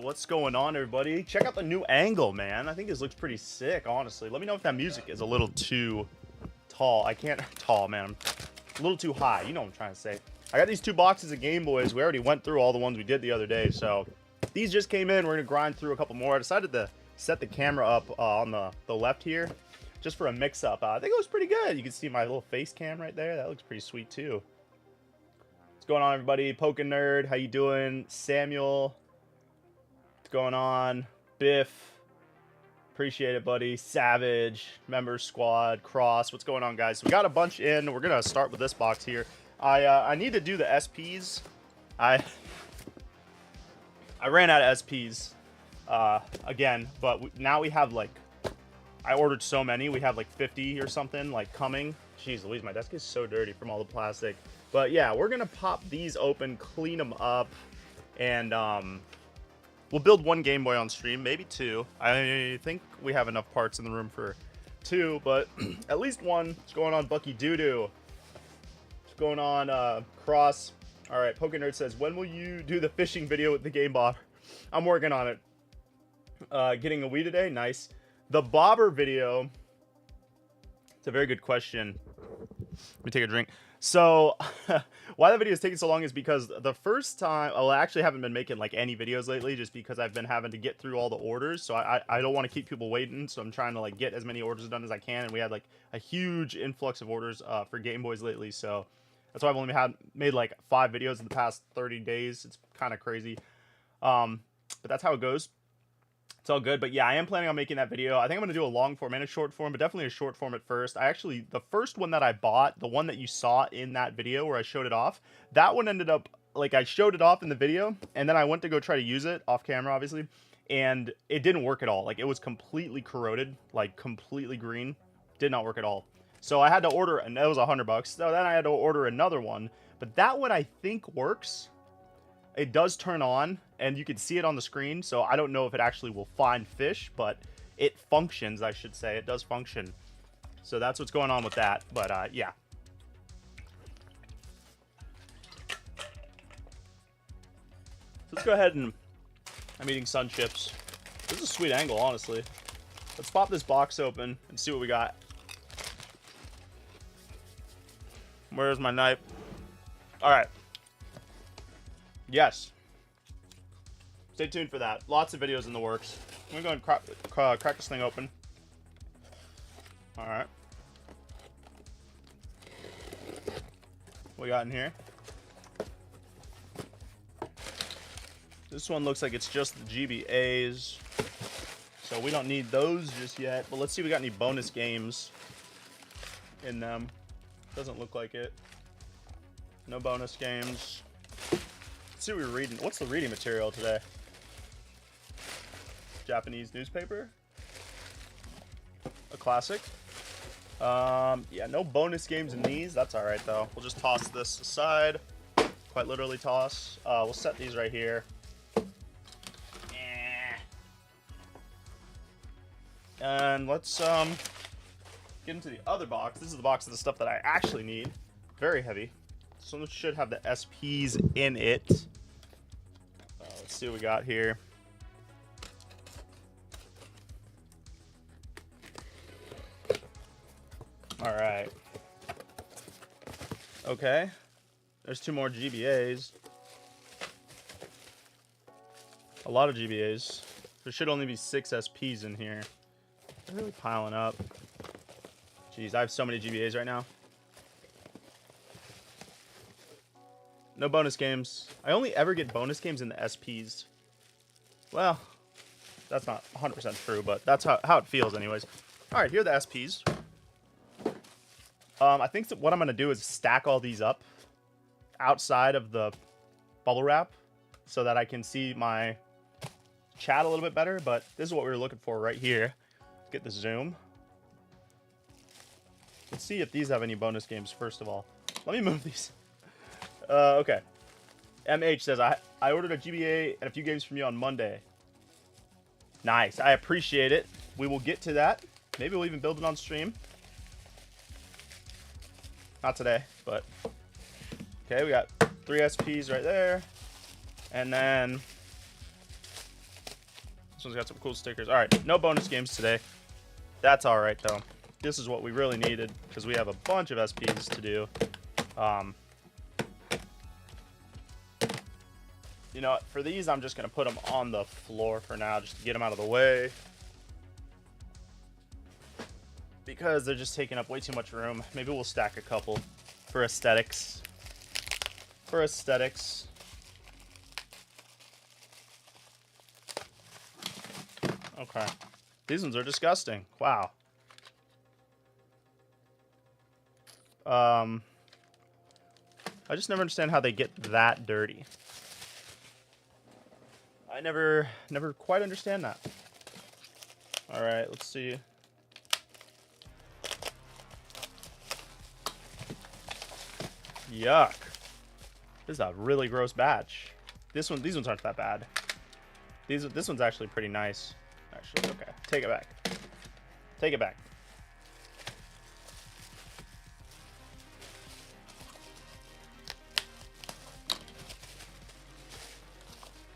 What's going on, everybody? Check out the new angle, man. I think this looks pretty sick, honestly. Let me know if that music is a little too tall. I can't... Tall, man. A little too high. You know what I'm trying to say. I got these 2 boxes of Gameboys. We already went through all the ones we did the other day, so these just came in. We're going to grind through a couple more. I decided to set the camera up on the left here just for a mix-up. I think it was pretty good. You can see my little face cam right there. That looks pretty sweet, too. What's going on, everybody? Pokin Nerd, how you doing? Samuel, what's going on? Biff, appreciate it, buddy. Savage, Members Squad, Cross, what's going on, guys? So we got a bunch in. We're gonna start with this box here. I need to do the SPs. I ran out of SPs again, but now we have like, I ordered so many. We have like 50 or something like coming. Jeez Louise, my desk is so dirty from all the plastic. But yeah, we're gonna pop these open, clean them up, and we'll build 1 Game Boy on stream, maybe 2. I think we have enough parts in the room for 2, but at least 1. What's going on, Bucky Doodoo? What's going on, Cross? All right, Pokin Nerd says, when will you do the fishing video with the Game Bob? I'm working on it. Getting a Wii today? Nice. The bobber video, it's a very good question. Let me take a drink. So why the video is taking so long is because the first time, well, I actually haven't been making like any videos lately just because I've been having to get through all the orders. So I don't want to keep people waiting. So I'm trying to like get as many orders done as I can. And we had like a huge influx of orders for Game Boys lately. So that's why I've only made like 5 videos in the past 30 days. It's kind of crazy. But that's how it goes. It's all good, but yeah, I am planning on making that video. I think I'm going to do a long form and a short form, but definitely a short form at first. The first one that I bought, the one that you saw in that video where I showed it off, that one ended up, like I showed it off in the video, and then I went to go try to use it off camera, obviously, and it didn't work at all. Like, it was completely corroded, like completely green. Did not work at all. So I had to order, and that was $100. So then I had to order another one, but that one I think works. It does turn on, and you can see it on the screen, so I don't know if it actually will find fish, but it functions, I should say. It does function. So that's what's going on with that, but yeah. So let's go ahead and... I'm eating Sun Chips. This is a sweet angle, honestly. Let's pop this box open and see what we got. Where's my knife? Alright. Yes. Stay tuned for that. Lots of videos in the works. I'm going to go and crack this thing open. Alright. What we got in here? This one looks like it's just the GBAs. So we don't need those just yet. But let's see if we got any bonus games in them. Doesn't look like it. No bonus games. Let's see what we're reading. What's the reading material today? Japanese newspaper. A classic. Yeah, no bonus games in these. That's alright, though. We'll just toss this aside. Quite literally toss. We'll set these right here. And let's get into the other box. This is the box of the stuff that I actually need. Very heavy. So this should have the SPs in it. Let's see what we got here. All right. Okay. There's 2 more GBAs. A lot of GBAs. There should only be 6 SPs in here. They're really piling up. Jeez, I have so many GBAs right now. No bonus games. I only ever get bonus games in the SPs. Well, that's not 100% true, but that's how it feels anyways. All right, here are the SPs. I think that what I'm going to do is stack all these up outside of the bubble wrap so that I can see my chat a little bit better, but this is what we were looking for right here. Let's get the zoom. Let's see if these have any bonus games, first of all. Let me move these. Okay. MH says, I ordered a GBA and a few games from you on Monday. Nice. I appreciate it. We will get to that. Maybe we'll even build it on stream. Not today, but... Okay, we got 3 SPs right there. And then... one's got some cool stickers. All right, no bonus games today. That's all right though. This is what we really needed because we have a bunch of SPs to do. You know what? For these, I'm just gonna put them on the floor for now, just to get them out of the way. Because they're just taking up way too much room. Maybe we'll stack a couple for aesthetics. For aesthetics. Okay. These ones are disgusting. Wow. I just never understand how they get that dirty. I never quite understand that. All right, let's see. Yuck. This is a really gross batch. These ones aren't that bad. This one's actually pretty nice. Actually, okay. Take it back. Take it back.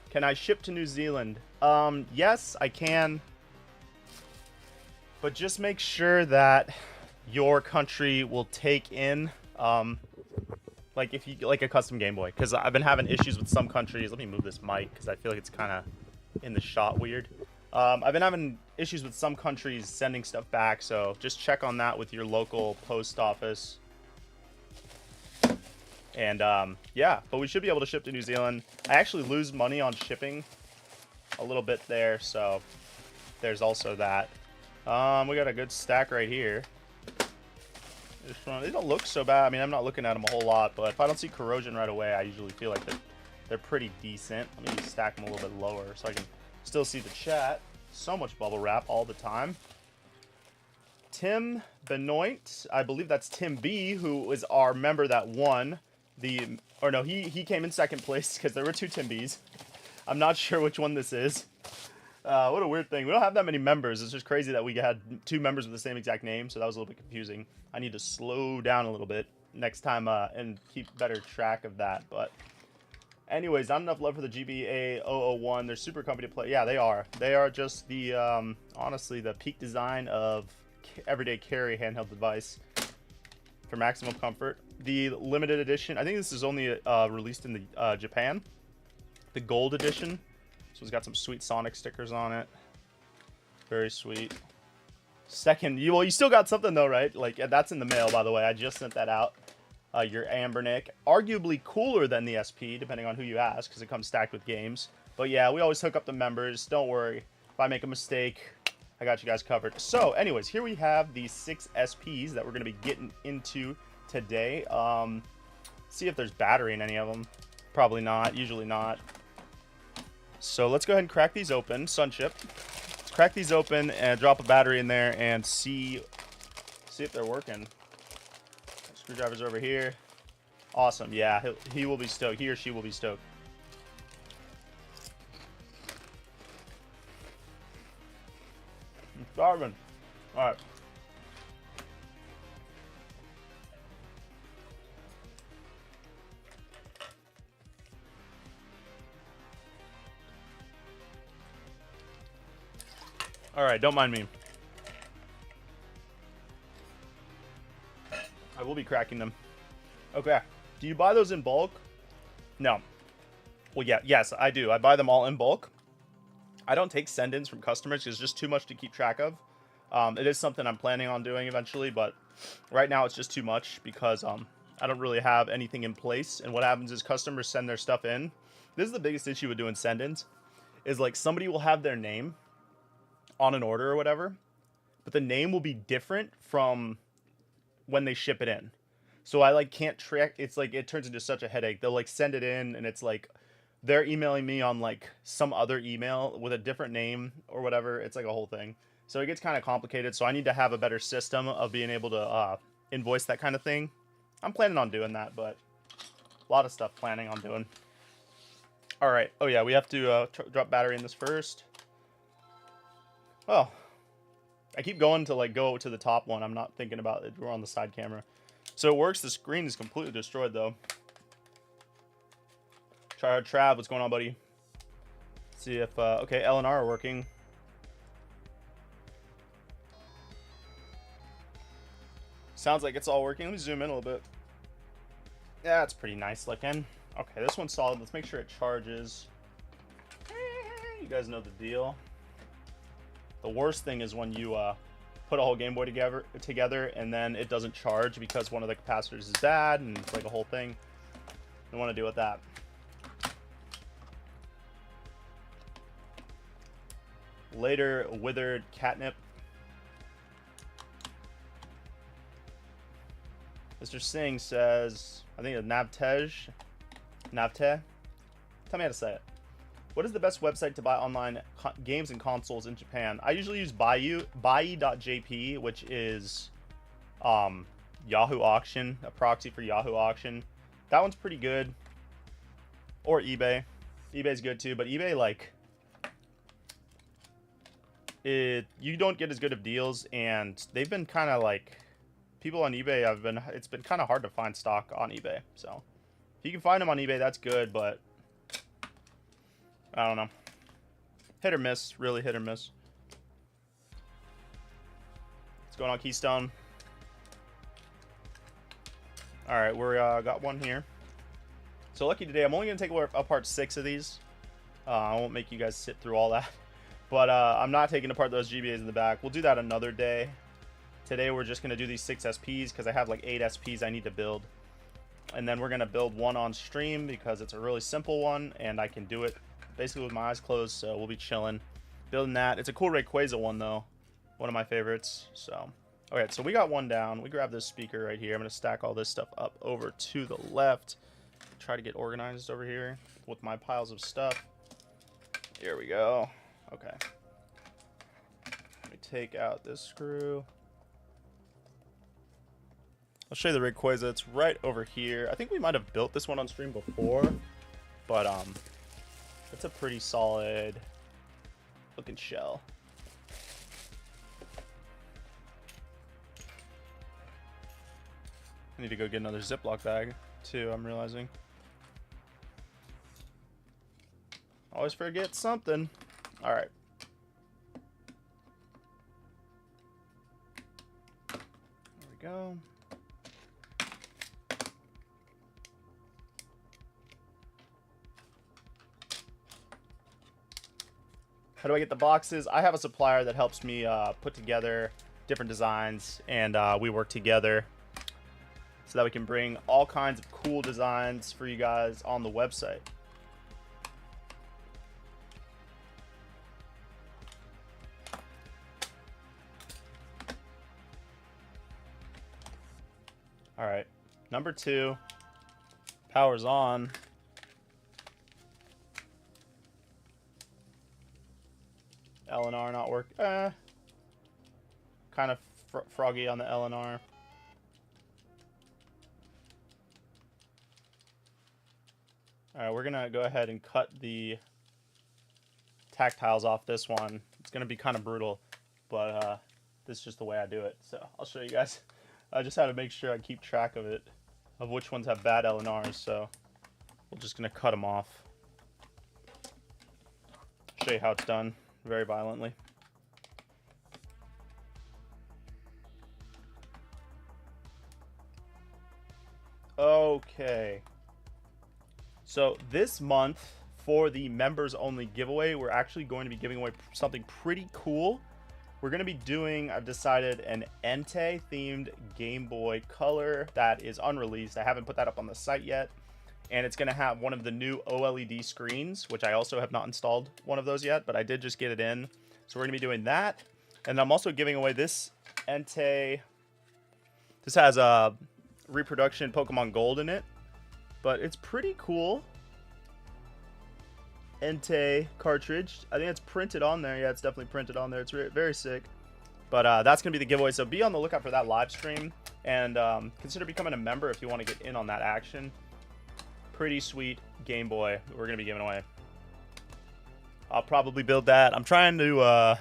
Can I ship to New Zealand? Yes, I can. But just make sure that your country will take in like if you like a custom Game Boy, because I've been having issues with some countries. Let me move this mic because I feel like it's kind of in the shot weird. I've been having issues with some countries sending stuff back, so just check on that with your local post office. And yeah, but we should be able to ship to New Zealand. I actually lose money on shipping a little bit there, so there's also that. We got a good stack right here. They don't look so bad. I mean, I'm not looking at them a whole lot, but if I don't see corrosion right away, I usually feel like they're pretty decent. Let me stack them a little bit lower so I can still see the chat. So much bubble wrap all the time. Tim Benoit, I believe that's Tim B, who is our member that won the, or no, he came in second place because there were two Tim Bs. I'm not sure which one this is. What a weird thing. We don't have that many members. It's just crazy that we had two members with the same exact name, so that was a little bit confusing. I need to slow down a little bit next time and keep better track of that. But anyways, not enough love for the GBA 001. They're super comfy to play. Yeah, they are. They are just the, honestly, the peak design of everyday carry handheld device for maximum comfort. The limited edition, I think this is only released in the Japan. The gold edition. So it's got some sweet Sonic stickers on it. Very sweet. Second, well, you still got something though, right? Like, that's in the mail, by the way. I just sent that out. Your Ambernick. Arguably cooler than the SP, depending on who you ask, because it comes stacked with games. But yeah, we always hook up the members. Don't worry. If I make a mistake, I got you guys covered. So, anyways, here we have the 6 SPs that we're going to be getting into today. See if there's battery in any of them. Probably not. Usually not. So let's go ahead and crack these open. Sunchip. Let's crack these open and drop a battery in there and see if they're working. Screwdriver's over here. Awesome. Yeah, he will be stoked. He or she will be stoked. I'm starving. All right. All right, don't mind me. I will be cracking them. Okay. Do you buy those in bulk? No. Well, yeah, yes, I do. I buy them all in bulk. I don't take send-ins from customers because it's just too much to keep track of. It is something I'm planning on doing eventually, but right now it's just too much because I don't really have anything in place. And what happens is customers send their stuff in. This is the biggest issue with doing send-ins, is like somebody will have their name on an order or whatever, but the name will be different from when they ship it in. So I like can't track. It's like it turns into such a headache. They'll like send it in and it's like they're emailing me on like some other email with a different name or whatever. It's like a whole thing. So it gets kind of complicated. So I need to have a better system of being able to invoice that kind of thing. I'm planning on doing that, but a lot of stuff planning on doing. All right. Oh yeah, we have to drop battery in this first. Oh, I keep going to like go to the top one. I'm not thinking about it. We're on the side camera. So it works. The screen is completely destroyed though. Tryhard Trav, what's going on, buddy? See if, okay, L and R are working. Sounds like it's all working. Let me zoom in a little bit. Yeah, it's pretty nice looking. Okay, this one's solid. Let's make sure it charges. You guys know the deal. The worst thing is when you put a whole Game Boy together and then it doesn't charge because one of the capacitors is bad, and it's like a whole thing. Don't want to deal with that. Later, withered catnip. Mr. Singh says, I think it's Navte. Tell me how to say it. What is the best website to buy online games and consoles in Japan? I usually use Bai.jp, which is Yahoo Auction, a proxy for Yahoo Auction. That one's pretty good. Or eBay. eBay's good too, but eBay, like, you don't get as good of deals, and they've been kind of like, people on eBay it's been kind of hard to find stock on eBay. So if you can find them on eBay, that's good, but I don't know. Hit or miss, really hit or miss. What's going on, Keystone? All right, we're got one here. So lucky today, I'm only gonna take apart 6 of these. I won't make you guys sit through all that, but I'm not taking apart those GBAs in the back. We'll do that another day. Today we're just gonna do these 6 SPs because I have like 8 SPs I need to build, and then we're gonna build one on stream because it's a really simple one and I can do it basically with my eyes closed. So we'll be chilling building that. It's a cool Rayquaza one though, one of my favorites. So okay, so we got one down. We grab this speaker right here. I'm gonna stack all this stuff up over to the left. Try to get organized over here with my piles of stuff. Here we go. Okay, let me take out this screw. I'll show you the Rayquaza. It's right over here. I think we might have built this one on stream before, but it's a pretty solid looking shell. I need to go get another Ziploc bag too, I'm realizing. Always forget something. All right. There we go. How do I get the boxes? I have a supplier that helps me put together different designs, and we work together so that we can bring all kinds of cool designs for you guys on the website. All right, number 2, power's on. LNR not work. Kind of froggy on the LNR. All right, we're gonna go ahead and cut the tactiles off this one. It's gonna be kind of brutal, but this is just the way I do it. So I'll show you guys. I just had to make sure I keep track of it, of which ones have bad LNRs. So we're just gonna cut them off. Show you how it's done very violently. Okay. So this month for the members only giveaway, we're actually going to be giving away something pretty cool. We're going to be doing, I've decided, an Entei themed Game Boy Color that is unreleased. I haven't put that up on the site yet. And it's going to have one of the new OLED screens, which I also have not installed one of those yet, but I did just get it in. So we're going to be doing that. And I'm also giving away this Entei. This has a reproduction Pokemon Gold in it, but it's pretty cool. Entei cartridge. I think it's printed on there. Yeah, it's definitely printed on there. It's very sick. But that's going to be the giveaway. So be on the lookout for that live stream. And consider becoming a member if you want to get in on that action. Pretty sweet Game Boy we're going to be giving away. I'll probably build that. I'm trying to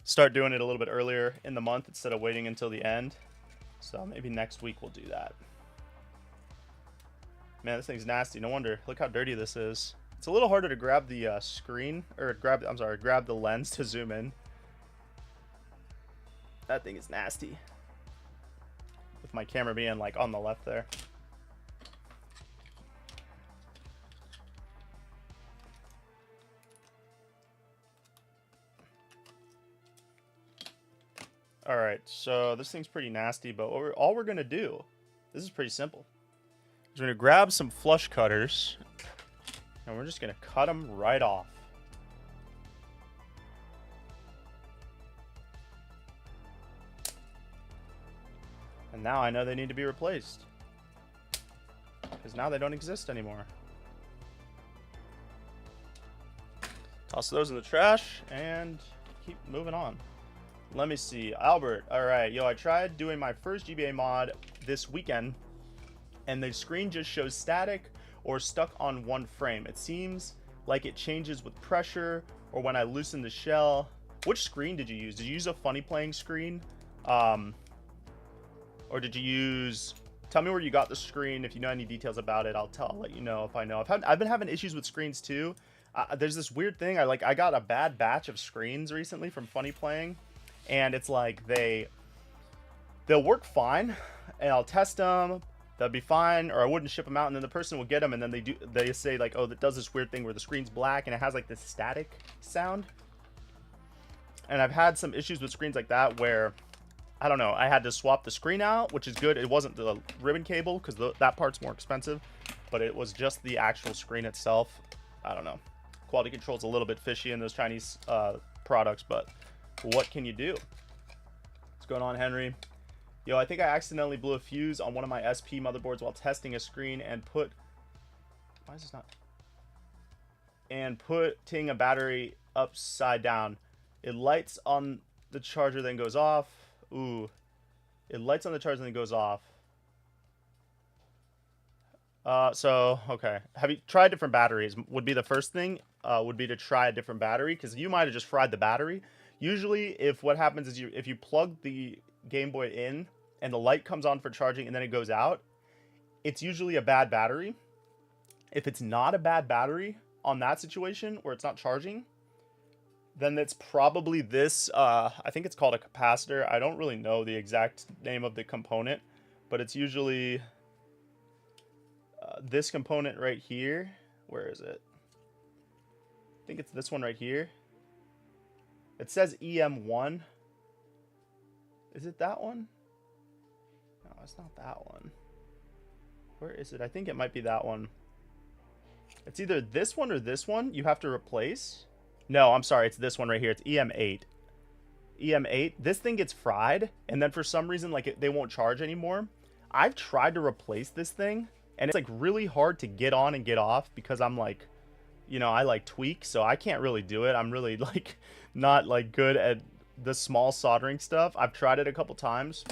start doing it a little bit earlier in the month instead of waiting until the end. So maybe next week we'll do that. Man, this thing's nasty. No wonder. Look how dirty this is. It's a little harder to grab the screen, or grab the lens to zoom in. That thing is nasty. my camera being like on the left there. All right, so this thing's pretty nasty, but all we're gonna do, this is pretty simple. We're gonna grab some flush cutters, and we're just gonna cut them right off. And now I know they need to be replaced, because now they don't exist anymore. Toss those in the trash and keep moving on. Let me see. Albert. All right. Yo, I tried doing my first GBA mod this weekend, and the screen just shows static or stuck on one frame. It seems like it changes with pressure or when I loosen the shell. Which screen did you use? Did you use a funny playing screen? Or did you use... Tell me where you got the screen. If you know any details about it, I'll let you know if I know. I've been having issues with screens too. There's this weird thing. I got a bad batch of screens recently from funny playing. And it's like they'll work fine, and I'll test them. They'll be fine, or I wouldn't ship them out, and then the person will get them, and then they say like, oh, that does this weird thing where the screen's black and it has like this static sound. And I've had some issues with screens like that where, I don't know, I had to swap the screen out, which is good. It wasn't the ribbon cable because that part's more expensive, but it was just the actual screen itself. I don't know. Quality control's a little bit fishy in those Chinese products, but what can you do? What's going on, Henry? Yo, I think I accidentally blew a fuse on one of my SP motherboards while testing a screen and why is this not? And putting a battery upside down. It lights on the charger, then goes off. Ooh. It lights on the charger, then goes off. So, okay. Have you tried different batteries? Would be the first thing, would be to try a different battery, because you might have just fried the battery. Usually, if what happens is if you plug the Game Boy in and the light comes on for charging and then it goes out, it's usually a bad battery. If it's not a bad battery on that situation where it's not charging, then it's probably this, I think it's called a capacitor. I don't really know the exact name of the component, but it's usually this component right here. Where is it? I think it's this one right here. It says EM1. Is it that one? No, it's not that one. Where is it? I think it might be that one. It's either this one or this one you have to replace. No, I'm sorry. It's this one right here. It's EM8. EM8. This thing gets fried, and then for some reason, like, they won't charge anymore. I've tried to replace this thing, and it's, like, really hard to get on and get off because I'm, like, you know, I, like, tweak, so I can't really do it. I'm really, like, not, like, good at the small soldering stuff. I've tried it a couple times.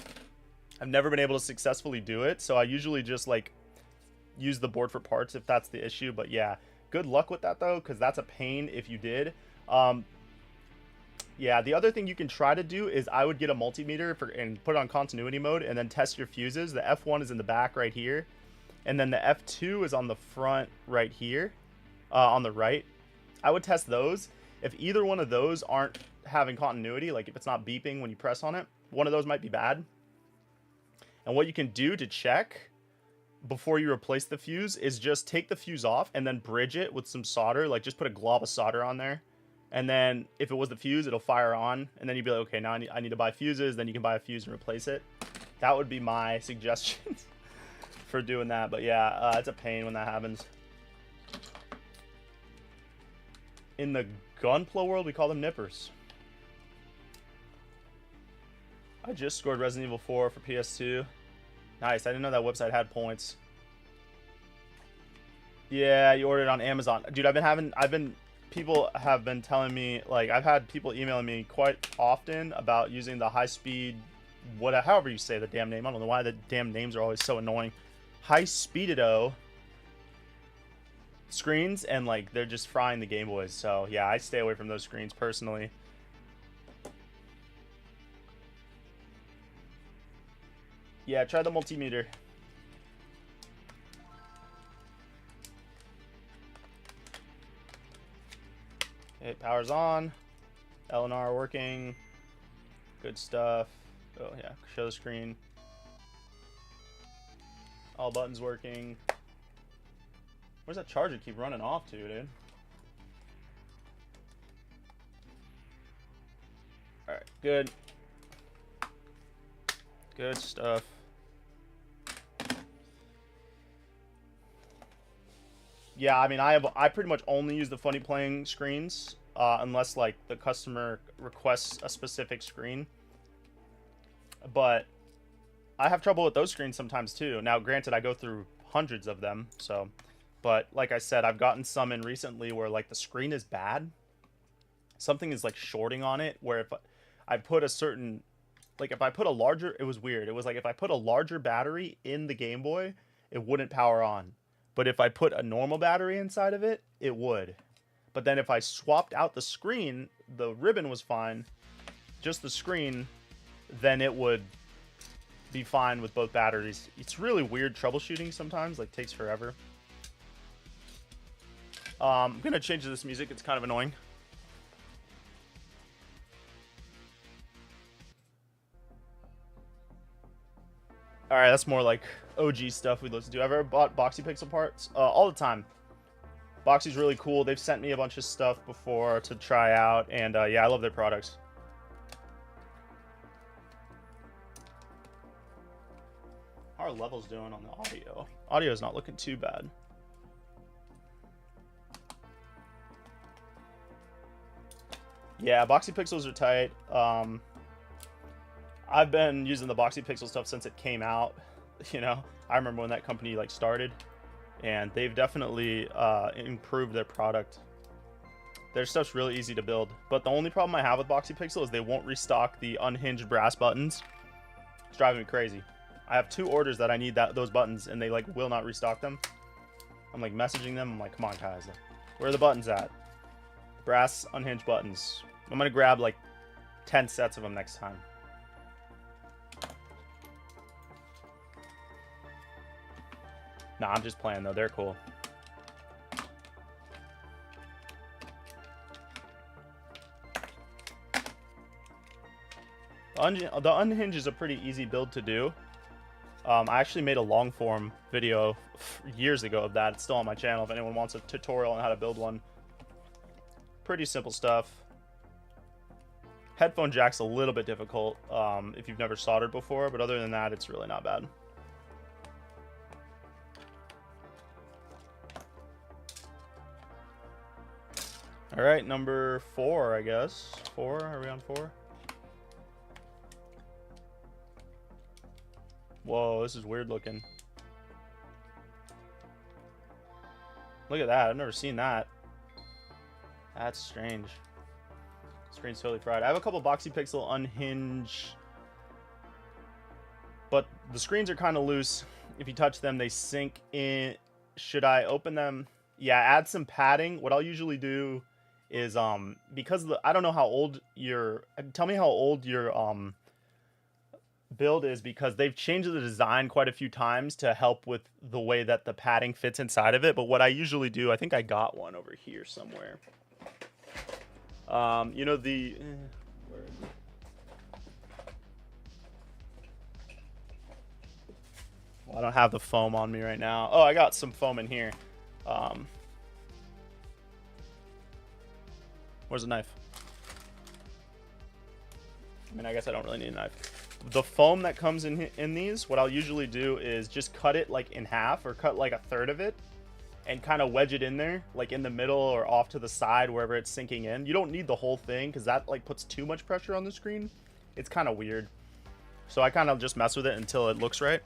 I've never been able to successfully do it, so I usually just, like, use the board for parts if that's the issue. But yeah, good luck with that though, because that's a pain if you did. Yeah, the other thing you can try to do is I would get a multimeter and put it on continuity mode and then test your fuses. The F1 is in the back right here, and then the F2 is on the front right here, on the right. I would test those. If either one of those aren't having continuity, like if it's not beeping when you press on it, one of those might be bad. And what you can do to check before you replace the fuse is just take the fuse off and then bridge it with some solder. Like, just put a glob of solder on there, and then if it was the fuse, it'll fire on, and then you'd be like, okay, now I need to buy fuses. Then you can buy a fuse and replace it. That would be my suggestions for doing that. But yeah, it's a pain when that happens. In the Gunpla world, we call them nippers. I just scored Resident Evil 4 for PS2. Nice. I didn't know that website had points. Yeah, you ordered it on Amazon. Dude, people have been telling me, like, I've had people emailing me quite often about using the high-speed, however you say the damn name. I don't know why the damn names are always so annoying. High-speedido screens, and, like, they're just frying the Game Boys. So, yeah, I stay away from those screens personally. Yeah, try the multimeter. Okay, power's on. L and R working. Good stuff. Oh yeah, show the screen. All buttons working. Where's that charger keep running off to, dude? Alright, good. Good stuff. Yeah, I mean, I pretty much only use the funny playing screens, unless like the customer requests a specific screen. But I have trouble with those screens sometimes too. Now, granted, I go through hundreds of them, so. But like I said, I've gotten some in recently where like the screen is bad. Something is like shorting on it. Where if I put a certain, like if I put a larger, it was weird. It was like if I put a larger battery in the Game Boy, it wouldn't power on. But if I put a normal battery inside of it, it would. But then if I swapped out the screen, the ribbon was fine. Just the screen, then it would be fine with both batteries. It's really weird troubleshooting sometimes, like takes forever. I'm gonna change this music, it's kind of annoying. Alright, that's more like OG stuff we'd listen to. I've ever bought Boxy Pixel parts? All the time. Boxy's really cool. They've sent me a bunch of stuff before to try out, and yeah, I love their products. How are levels doing on the audio? Audio's not looking too bad. Yeah, Boxy Pixels are tight. I've been using the Boxy Pixel stuff since it came out. You know, I remember when that company like started, and they've definitely improved their product. Their stuff's really easy to build, but the only problem I have with Boxy Pixel is they won't restock the unhinged brass buttons. It's driving me crazy. I have 2 orders that I need those buttons, and they like will not restock them. I'm like messaging them. I'm like, come on, guys, where are the buttons at? Brass unhinged buttons. I'm gonna grab like 10 sets of them next time. Nah, I'm just playing though. They're cool. The unhinge is a pretty easy build to do. I actually made a long form video years ago of that. It's still on my channel if anyone wants a tutorial on how to build one. Pretty simple stuff. Headphone jack's a little bit difficult if you've never soldered before, but other than that, it's really not bad. All right, number 4, I guess. 4, are we on 4? Whoa, this is weird looking. Look at that, I've never seen that. That's strange. Screen's totally fried. I have a couple Boxy Pixel unhinge, but the screens are kind of loose. If you touch them, they sink in. Should I open them? Yeah, add some padding. What I'll usually do is because I don't know how old your, tell me how old your build is, because they've changed the design quite a few times to help with the way that the padding fits inside of it. But what I usually do, I think I got one over here somewhere. You know the where is it? Well, I don't have the foam on me right now. Oh, I got some foam in here. Where's the knife? I mean, I guess I don't really need a knife. The foam that comes in these, what I'll usually do is just cut it like in half, or cut like a third of it, and kind of wedge it in there, like in the middle or off to the side, wherever it's sinking in. You don't need the whole thing, because that like puts too much pressure on the screen. It's kind of weird. So I kind of just mess with it until it looks right.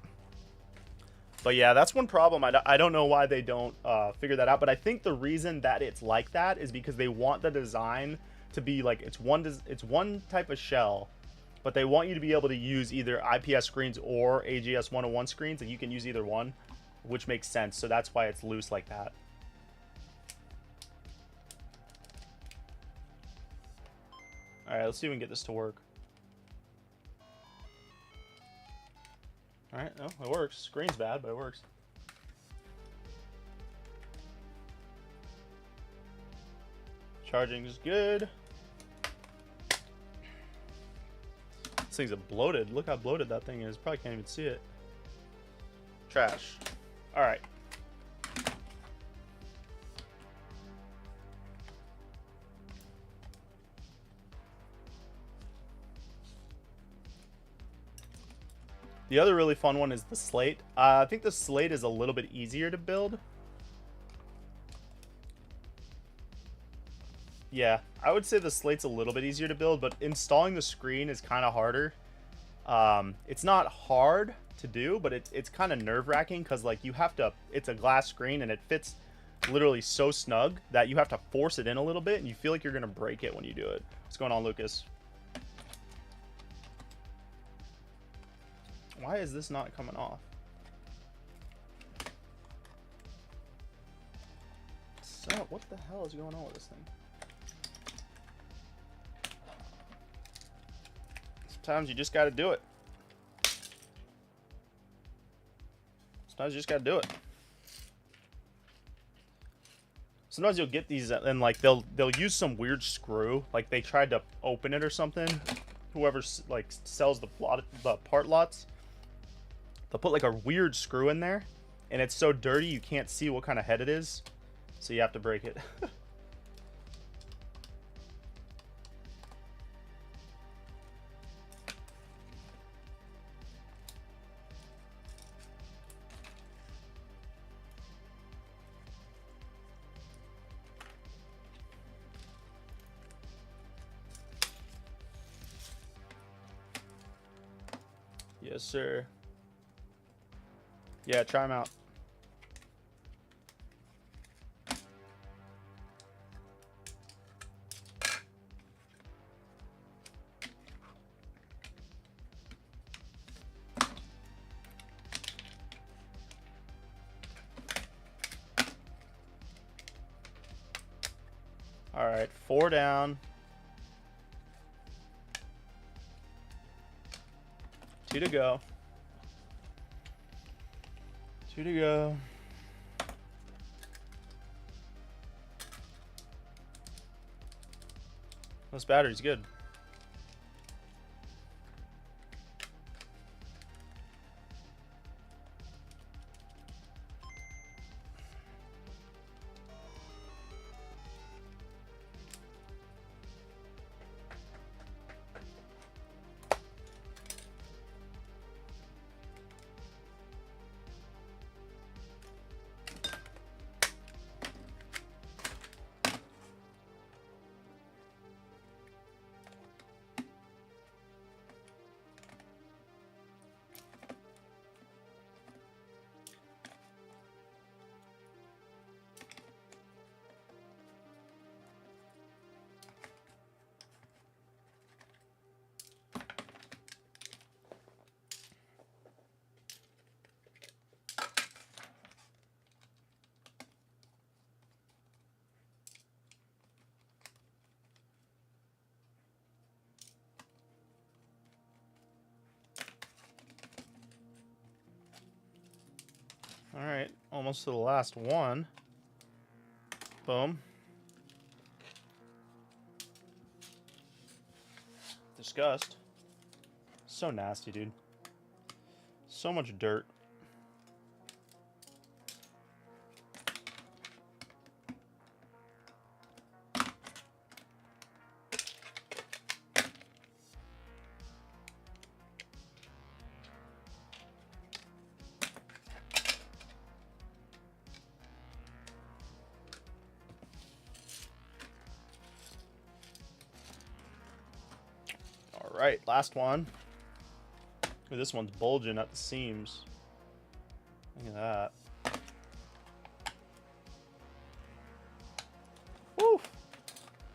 But yeah, that's one problem. I don't know why they don't figure that out, but I think the reason that it's like that is because they want the design to be like, it's one type of shell, but they want you to be able to use either IPS screens or AGS 101 screens, and you can use either one, which makes sense. So that's why it's loose like that. All right, let's see if we can get this to work. All right, no, it works. Screen's bad, but it works. Charging is good. This thing's bloated. Look how bloated that thing is. Probably can't even see it. Trash. All right. The other really fun one is the slate. I think the slate is a little bit easier to build. Yeah, I would say the slate's a little bit easier to build, but installing the screen is kind of harder. It's not hard to do, but it's kind of nerve-wracking because like you have to, it's a glass screen and it fits literally so snug that you have to force it in a little bit and you feel like you're gonna break it when you do it. What's going on, Lucas? Why is this not coming off? So what the hell is going on with this thing? Sometimes you just got to do it. Sometimes you just got to do it. Sometimes you'll get these and like they'll use some weird screw, like they tried to open it or something. Whoever like sells the part lots, they'll put like a weird screw in there, and it's so dirty you can't see what kind of head it is, so you have to break it. Yes, sir. Yeah, try them out. All right, 4 down. 2 to go. 2 to go. This battery's good. All right, almost to the last one. Boom. Disgust. So nasty, dude. So much dirt. All right, last one. Ooh, this one's bulging at the seams. Look at that. Woo!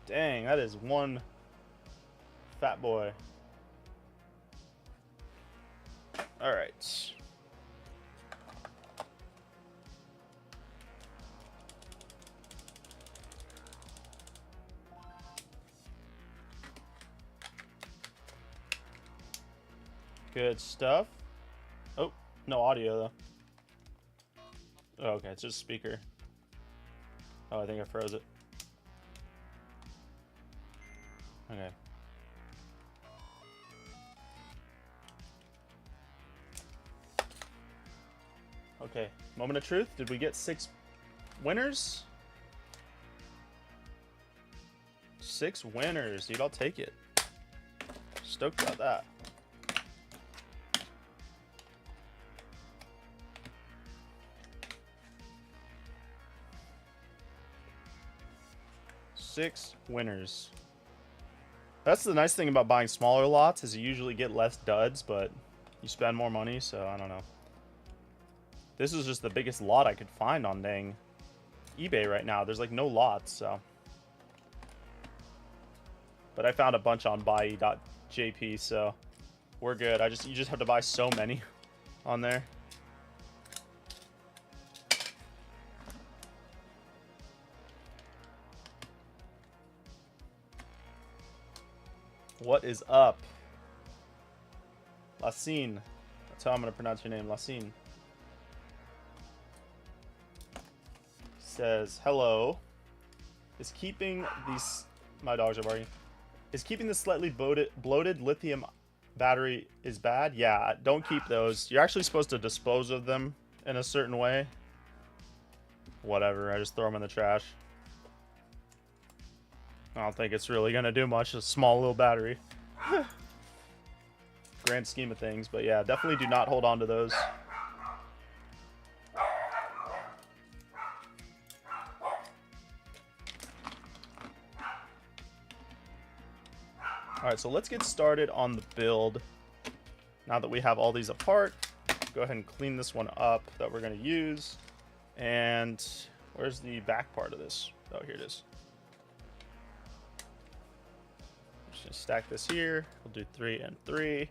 Dang, that is one fat boy. All right. Good stuff. Oh, no audio though. Oh, okay, it's just speaker. Oh, I think I froze it. Okay. Okay, moment of truth. Did we get 6 winners? 6 winners, dude. I'll take it. Stoked about that. Six winners. That's the nice thing about buying smaller lots, is you usually get less duds, but you spend more money, so I don't know. This is just the biggest lot I could find on dang eBay right now. There's like no lots, so. But I found a bunch on buy.jp, so we're good. You just have to buy so many on there. What is up? Lassine. That's how I'm going to pronounce your name, Lassine. Says, hello. Is keeping these... My dogs are barking. Is keeping the slightly bloated lithium battery is bad? Yeah, don't keep those. You're actually supposed to dispose of them in a certain way. Whatever, I just throw them in the trash. I don't think it's really going to do much. A small little battery. Grand scheme of things. But yeah, definitely do not hold on to those. Alright, so let's get started on the build. Now that we have all these apart, go ahead and clean this one up that we're going to use. And where's the back part of this? Oh, here it is. Just gonna stack this here. We'll do 3 and 3.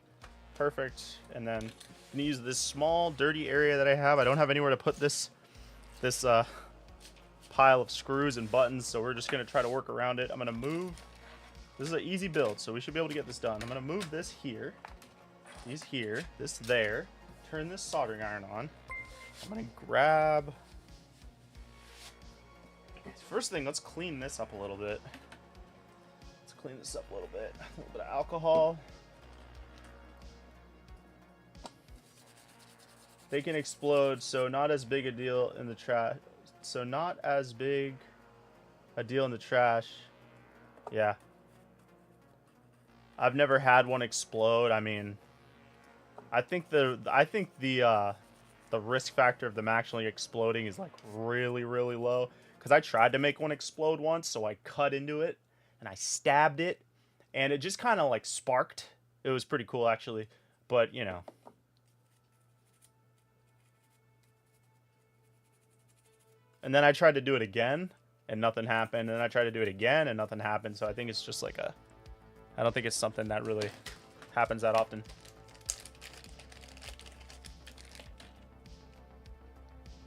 Perfect. And then I'm gonna use this small dirty area that I have. I don't have anywhere to put this pile of screws and buttons, so we're just gonna try to work around it. I'm gonna move. This is an easy build, so we should be able to get this done. I'm gonna move this here, these here, this there. Turn this soldering iron on. I'm gonna grab. First thing, let's clean this up a little bit. Clean this up a little bit. A little bit of alcohol. They can explode, so not as big a deal in the trash. So not as big a deal in the trash. Yeah. I've never had one explode. I mean, I think the risk factor of them actually exploding is like really, really low. Because I tried to make one explode once, so I cut into it. And I stabbed it, and it just kind of like sparked. It was pretty cool, actually. But, you know. And then I tried to do it again, and nothing happened. And then I tried to do it again, and nothing happened. So I think it's just like a... I don't think it's something that really happens that often.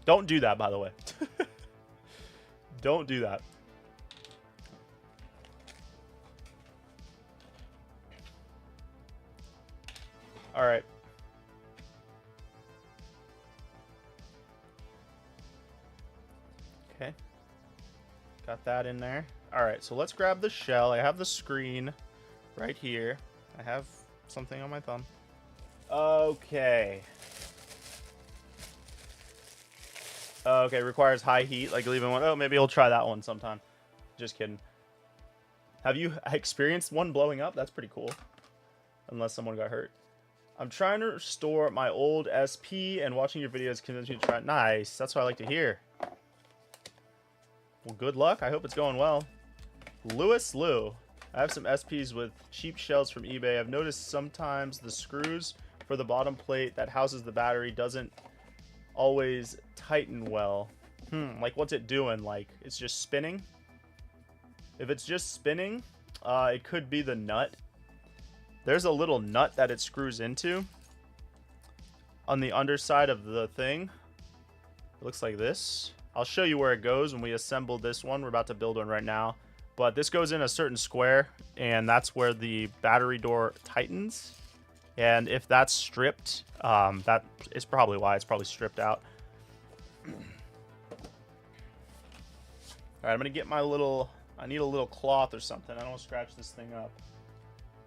Don't do that, by the way. Don't do that. All right. Okay. Got that in there. All right, so let's grab the shell. I have the screen right here. I have something on my thumb. Okay. Okay, requires high heat, like leaving one. Oh, maybe I'll try that one sometime. Just kidding. Have you experienced one blowing up? That's pretty cool. Unless someone got hurt. I'm trying to restore my old SP, and watching your videos convinced me to try. Nice. That's what I like to hear. Well, good luck. I hope it's going well. Lewis Lou. I have some SPs with cheap shells from eBay. I've noticed sometimes the screws for the bottom plate that houses the battery doesn't always tighten well. Like what's it doing? Like it's just spinning? If it's just spinning, it could be the nut. There's a little nut that it screws into on the underside of the thing. It looks like this. I'll show you where it goes when we assemble this one. We're about to build one right now. But this goes in a certain square, and that's where the battery door tightens. And if that's stripped, that is probably why it's probably stripped out. All right, I'm going to get my little... I need a little cloth or something. I don't want to scratch this thing up.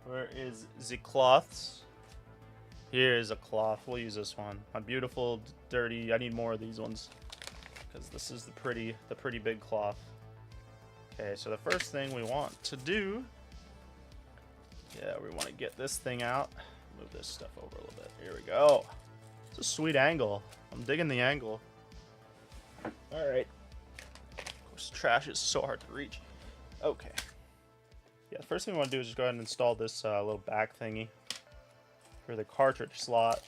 Where is the cloths? Here's a cloth. We'll use this one. My beautiful, dirty. I need more of these ones because this is the pretty big cloth. Okay, so the first thing we want to do, yeah, we want to get this thing out. Move this stuff over a little bit. Here we go. It's a sweet angle. I'm digging the angle. All right. Of course, trash is so hard to reach. Okay. Yeah, the first thing we want to do is just go ahead and install this little back thingy for the cartridge slot.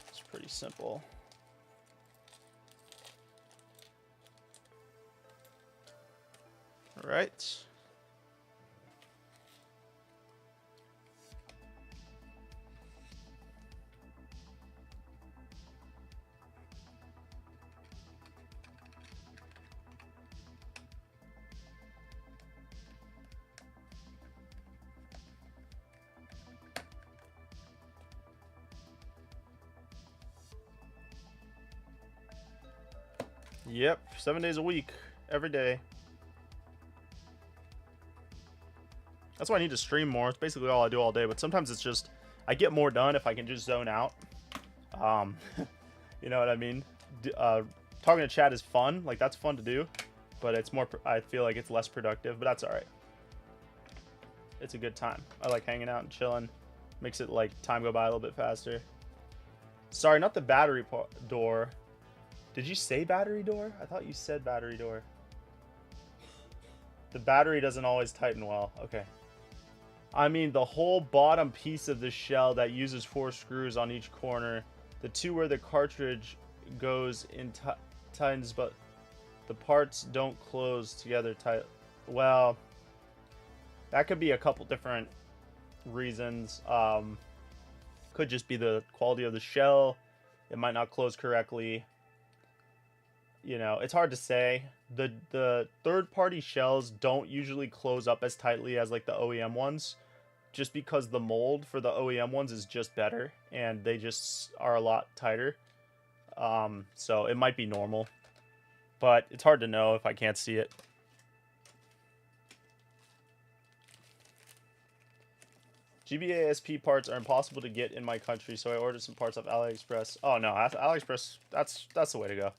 It's pretty simple. All right. Yep, 7 days a week, every day. That's why I need to stream more. It's basically all I do all day, but sometimes it's just, I get more done if I can just zone out. You know what I mean? Talking to chat is fun, like that's fun to do, but it's more, I feel like it's less productive, but that's all right. It's a good time. I like hanging out and chilling. Makes it like time go by a little bit faster. Sorry, not the battery door. Did you say battery door? I thought you said battery door. The battery doesn't always tighten well. Okay. I mean, the whole bottom piece of the shell that uses 4 screws on each corner. The 2 where the cartridge goes in tightens, but the parts don't close together tight. Well, that could be a couple different reasons. Could just be the quality of the shell. It might not close correctly. You know, it's hard to say. The third-party shells don't usually close up as tightly as like the OEM ones, just because the mold for the OEM ones is just better and they just are a lot tighter. So it might be normal, but it's hard to know if I can't see it. GBA SP parts are impossible to get in my country, so I ordered some parts off AliExpress. Oh no, AliExpress, that's the way to go.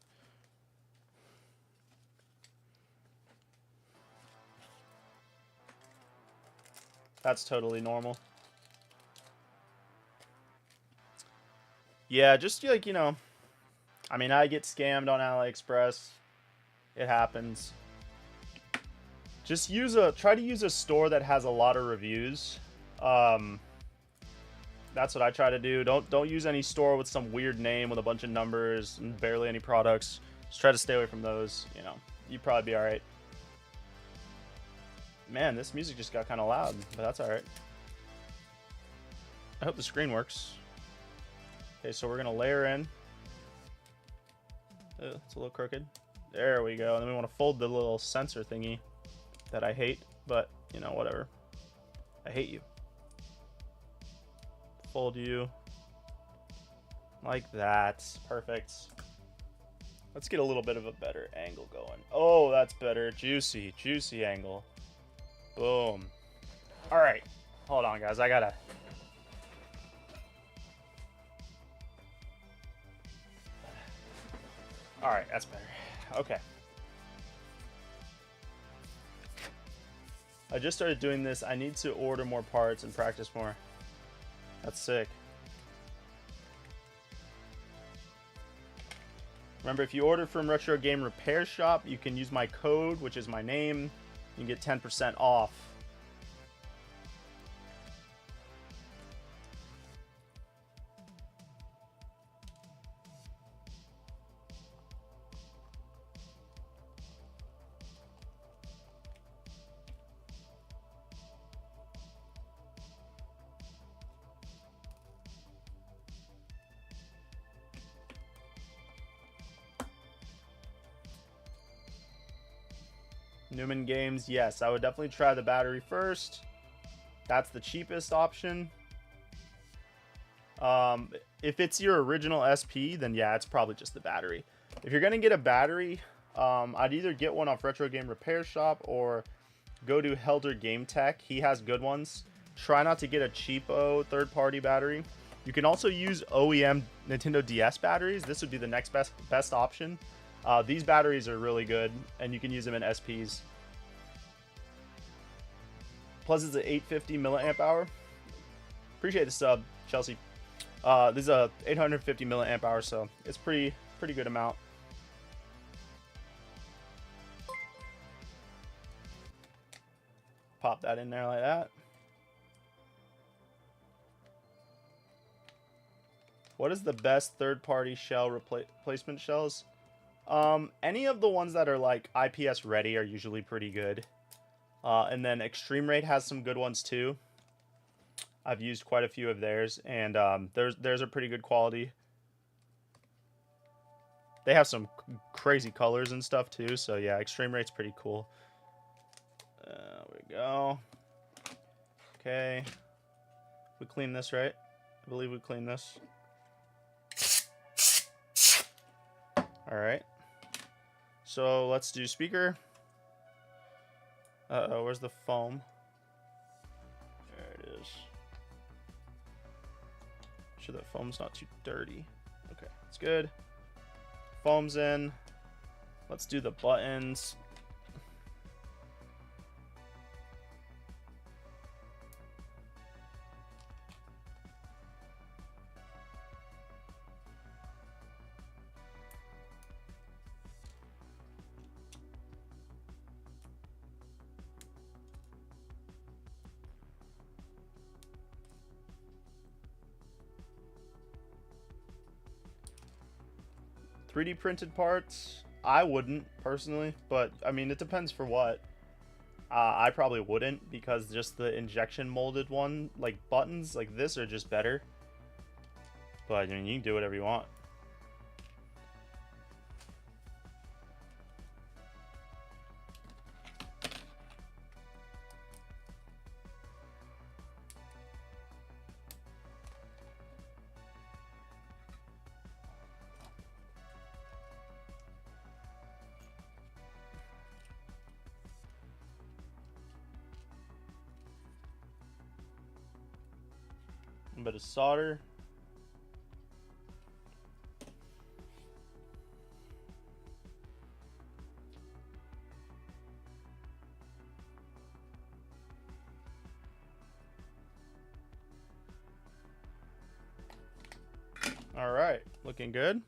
That's totally normal. Yeah, just like, you know, I mean, I get scammed on AliExpress. It happens. Just try to use a store that has a lot of reviews. That's what I try to do. Don't use any store with some weird name with a bunch of numbers and barely any products. Just try to stay away from those. You know, you'd probably be all right. Man, this music just got kind of loud, but that's all right. I hope the screen works. Okay, so we're gonna layer in. It's a little crooked. There we go. And then we want to fold the little sensor thingy that I hate, but you know, whatever. I hate you. Fold you like that. Perfect. Let's get a little bit of a better angle going. Oh, that's better. Juicy angle. Boom. All right, hold on, guys. I gotta. All right, that's better. Okay. I just started doing this. I need to order more parts and practice more. That's sick. Remember, if you order from Retro Game Repair Shop, you can use my code, which is my name. You can get 10% off. Newman Games, yes, I would definitely try the battery first. That's the cheapest option. If it's your original SP, then yeah, it's probably just the battery. If you're gonna get a battery, I'd either get one off Retro Game Repair Shop or go to Helder Game Tech. He has good ones. try not to get a cheapo third-party battery. You can also use OEM Nintendo DS batteries. This would be the next best option. These batteries are really good, and you can use them in SPs. Plus, it's an 850 milliamp hour. Appreciate the sub, Chelsea. This is a 850 milliamp hour, so it's pretty good amount. Pop that in there like that. What is the best third-party shell replacement shells? Any of the ones that are like IPS ready are usually pretty good. And then Extreme Rate has some good ones too. I've used quite a few of theirs, and theirs are pretty good quality. They have some crazy colors and stuff too, so yeah, Extreme Rate's pretty cool. There we go. Okay. We clean this, right? I believe we clean this. Alright. So let's do speaker. Uh-oh, where's the foam? There it is. Make sure that foam's not too dirty. Okay, that's good. Foam's in. Let's do the buttons. .3D printed parts, I wouldn't personally, but I mean it depends for what. I probably wouldn't, because just the injection molded one, like buttons like this, are just better. But I mean, you can do whatever you want. A bit of solder. All right, looking good.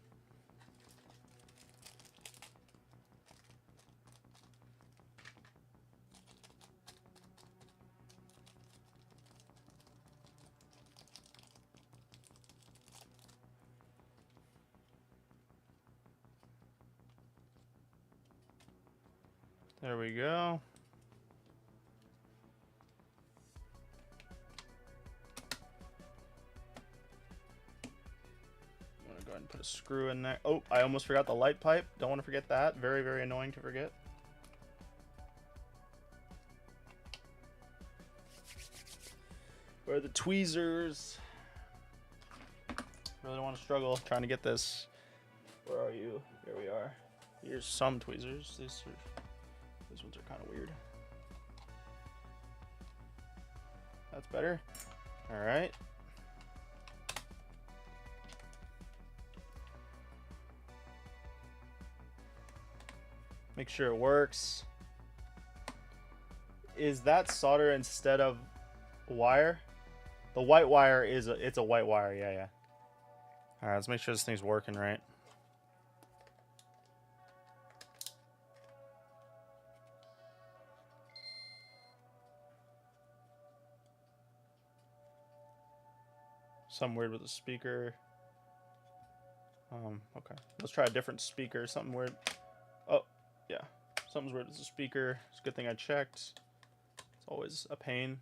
There we go. I'm gonna go ahead and put a screw in there. Oh, I almost forgot the light pipe. Don't want to forget that. Very, very annoying to forget. Where are the tweezers? Really don't want to struggle trying to get this. Where are you? Here we are. Here's some tweezers. These ones are kind of weird. That's better. All right. Make sure it works. Is that solder instead of wire? The white wire is it's a white wire. Yeah, yeah. All right, let's make sure this thing's working right. Something weird with the speaker. Okay. Let's try a different speaker. Something weird. Oh, yeah. Something's weird with the speaker. It's a good thing I checked. It's always a pain.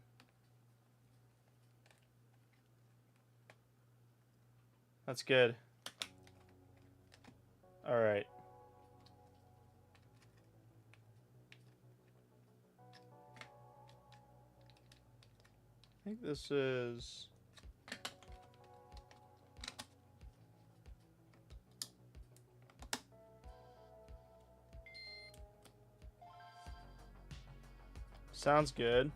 That's good. All right. I think this is... Sounds good.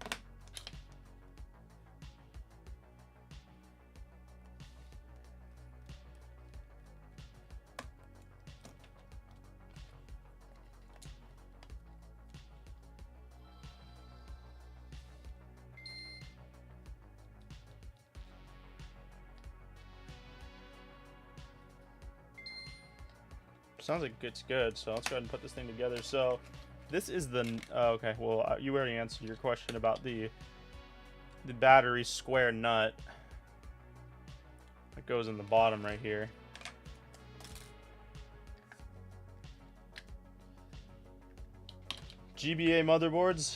sounds like it's good. So let's go ahead and put this thing together. So this is the okay. Well, you already answered your question about the battery square nut that goes in the bottom right here. GBA motherboards,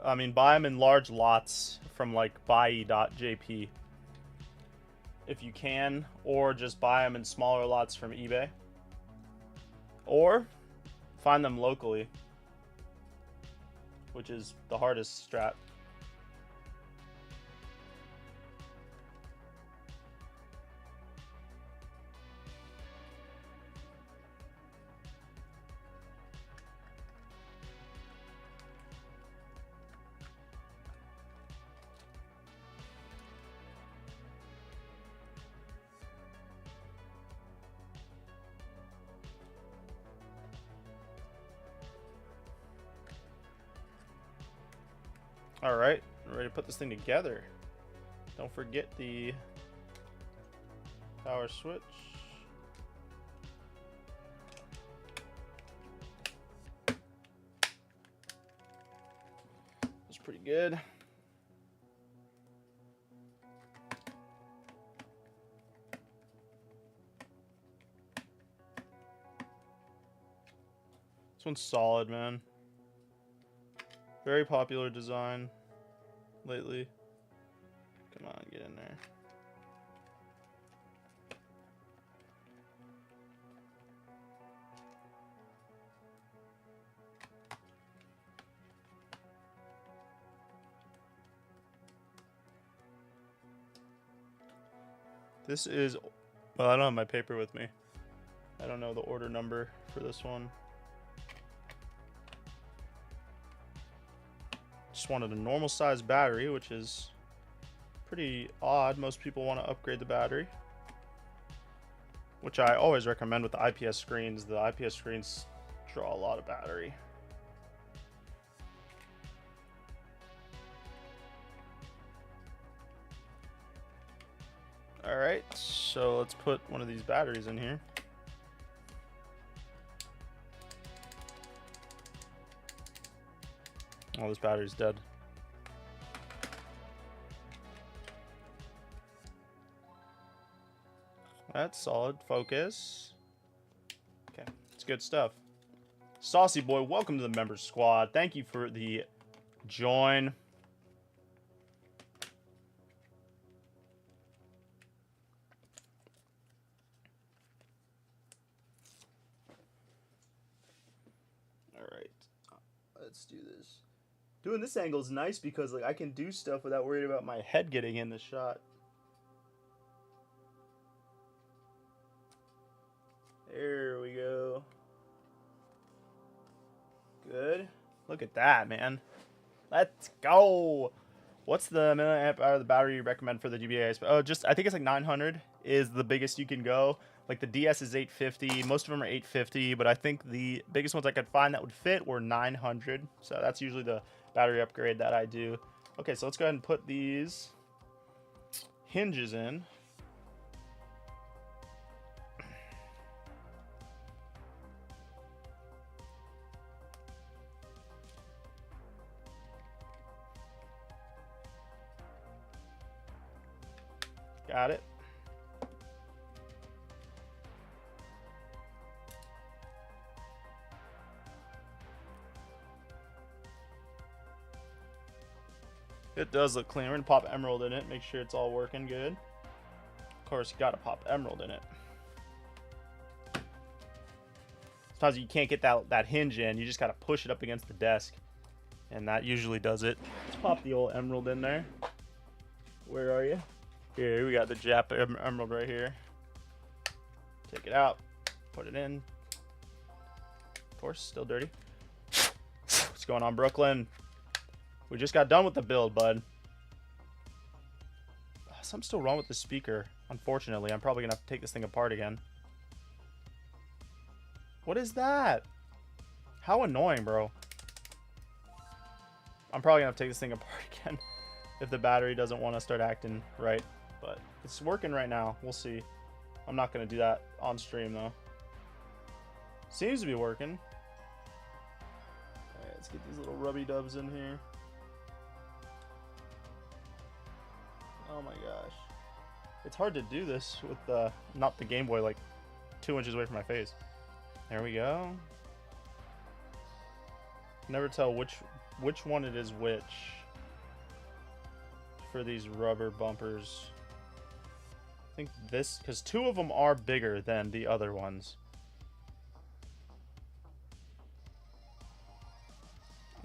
I mean, buy them in large lots from like buy.jp if you can, or just buy them in smaller lots from eBay, or find them locally, which is the hardest strat. Alright, we're ready to put this thing together. Don't forget the power switch. That's pretty good. This one's solid, man. Very popular design lately. Come on, get in there. This is, well, I don't have my paper with me. I don't know the order number for this one. Just wanted a normal size battery, which is pretty odd. Most people want to upgrade the battery, which I always recommend with the IPS screens. The IPS screens draw a lot of battery. All right, so let's put one of these batteries in here. Oh, this battery's dead. That's solid. Focus. Okay, it's good stuff. Saucy Boy, welcome to the members squad. Thank you for the join. All right, let's do this. Doing this angle is nice because like I can do stuff without worrying about my head getting in the shot. There we go. Good. Look at that, man. Let's go. What's the milliamp hour of the battery you recommend for the GBA? Oh, just I think it's like 900 is the biggest you can go. Like the DS is 850. Most of them are 850, but I think the biggest ones I could find that would fit were 900. So that's usually the battery upgrade that I do. Okay, so let's go ahead and put these hinges in. Got it. It does look clean. We're gonna pop emerald in it, make sure it's all working good. Of course, you gotta pop emerald in it. Sometimes you can't get that hinge in, you just gotta push it up against the desk. And that usually does it. Let's pop the old emerald in there. Where are you? Here, we got the Jap emerald right here. Take it out, put it in. Of course, still dirty. What's going on, Brooklyn? We just got done with the build, bud. Something's still wrong with the speaker. Unfortunately, I'm probably gonna have to take this thing apart again. What is that? How annoying, bro. I'm probably gonna have to take this thing apart again if the battery doesn't want to start acting right. But it's working right now. We'll see. I'm not gonna do that on stream though. Seems to be working. Alright, let's get these little rubby dubs in here. Oh my gosh. It's hard to do this with not the Game Boy like 2 inches away from my face. There we go. Never tell which one it is which for these rubber bumpers. I think this, because 2 of them are bigger than the other ones.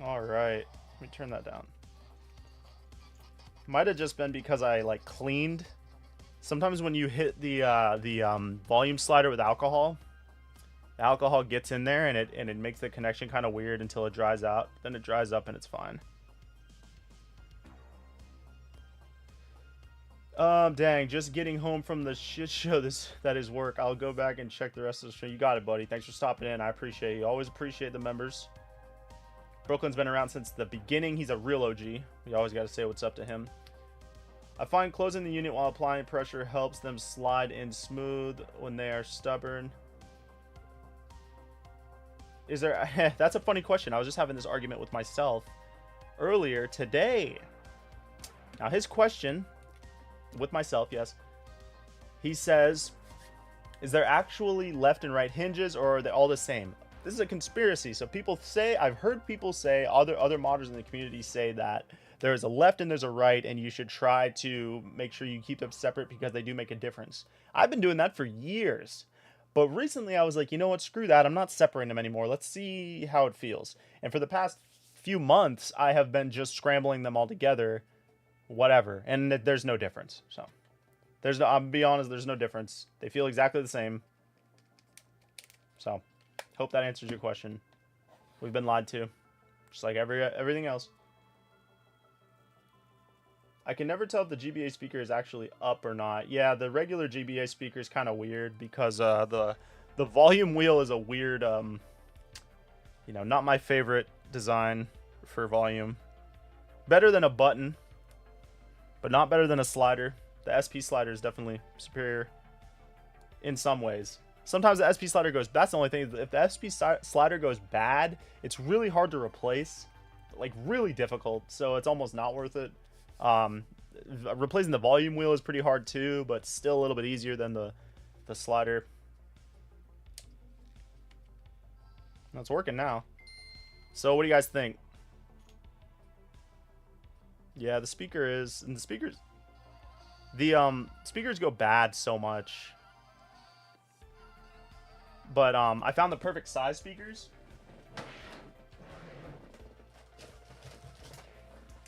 Alright, let me turn that down. Might have just been because I like cleaned. Sometimes when you hit the volume slider with alcohol, the alcohol gets in there and it makes the connection kind of weird until it dries out. Then it dries up and it's fine. Dang, just getting home from the shit show that is work. I'll go back and check the rest of the show. You got it, buddy. Thanks for stopping in. I appreciate you. Always appreciate the members. Brooklyn's been around since the beginning. He's a real OG. We always got to say what's up to him. I find closing the unit while applying pressure helps them slide in smooth when they are stubborn. Is there... That's a funny question. I was just having this argument with myself earlier today. Now, his question... with myself, yes. He says, is there actually left and right hinges, or are they all the same? This is a conspiracy. So people say, I've heard people say, other modders in the community say that there is a left and there's a right, and you should try to make sure you keep them separate because they do make a difference. I've been doing that for years. But recently I was like, you know what, screw that. I'm not separating them anymore. Let's see how it feels. And for the past few months, I have been just scrambling them all together. Whatever, and there's no difference. So there's no, I'll be honest, there's no difference. They feel exactly the same. So hope that answers your question. We've been lied to, just like everything else. I can never tell if the GBA speaker is actually up or not. Yeah, the regular GBA speaker is kind of weird because the volume wheel is a weird you know, not my favorite design for volume. Better than a button, but not better than a slider. The SP slider is definitely superior in some ways. Sometimes the SP slider goes... That's the only thing. If the SP slider goes bad, it's really hard to replace. Like, really difficult. So it's almost not worth it. Replacing the volume wheel is pretty hard too, but still a little bit easier than the slider. That's working now. So what do you guys think? Yeah, the speaker is... And the speakers... The speakers go bad so much. But I found the perfect size speakers.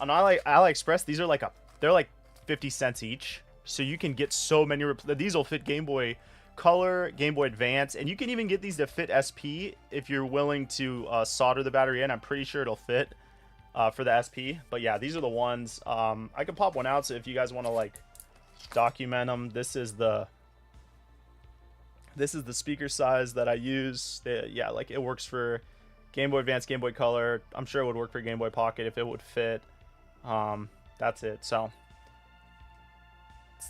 On AliExpress, these are like they're like 50 cents each. So you can get so many. These will fit Game Boy Color, Game Boy Advance, and you can even get these to fit SP if you're willing to solder the battery in. I'm pretty sure it'll fit for the SP. But yeah, these are the ones. I can pop one out, so if you guys want to like document them, this is the speaker size that I use. Yeah, like it works for Game Boy Advance, Game Boy Color. I'm sure it would work for Game Boy Pocket if it would fit. That's it. So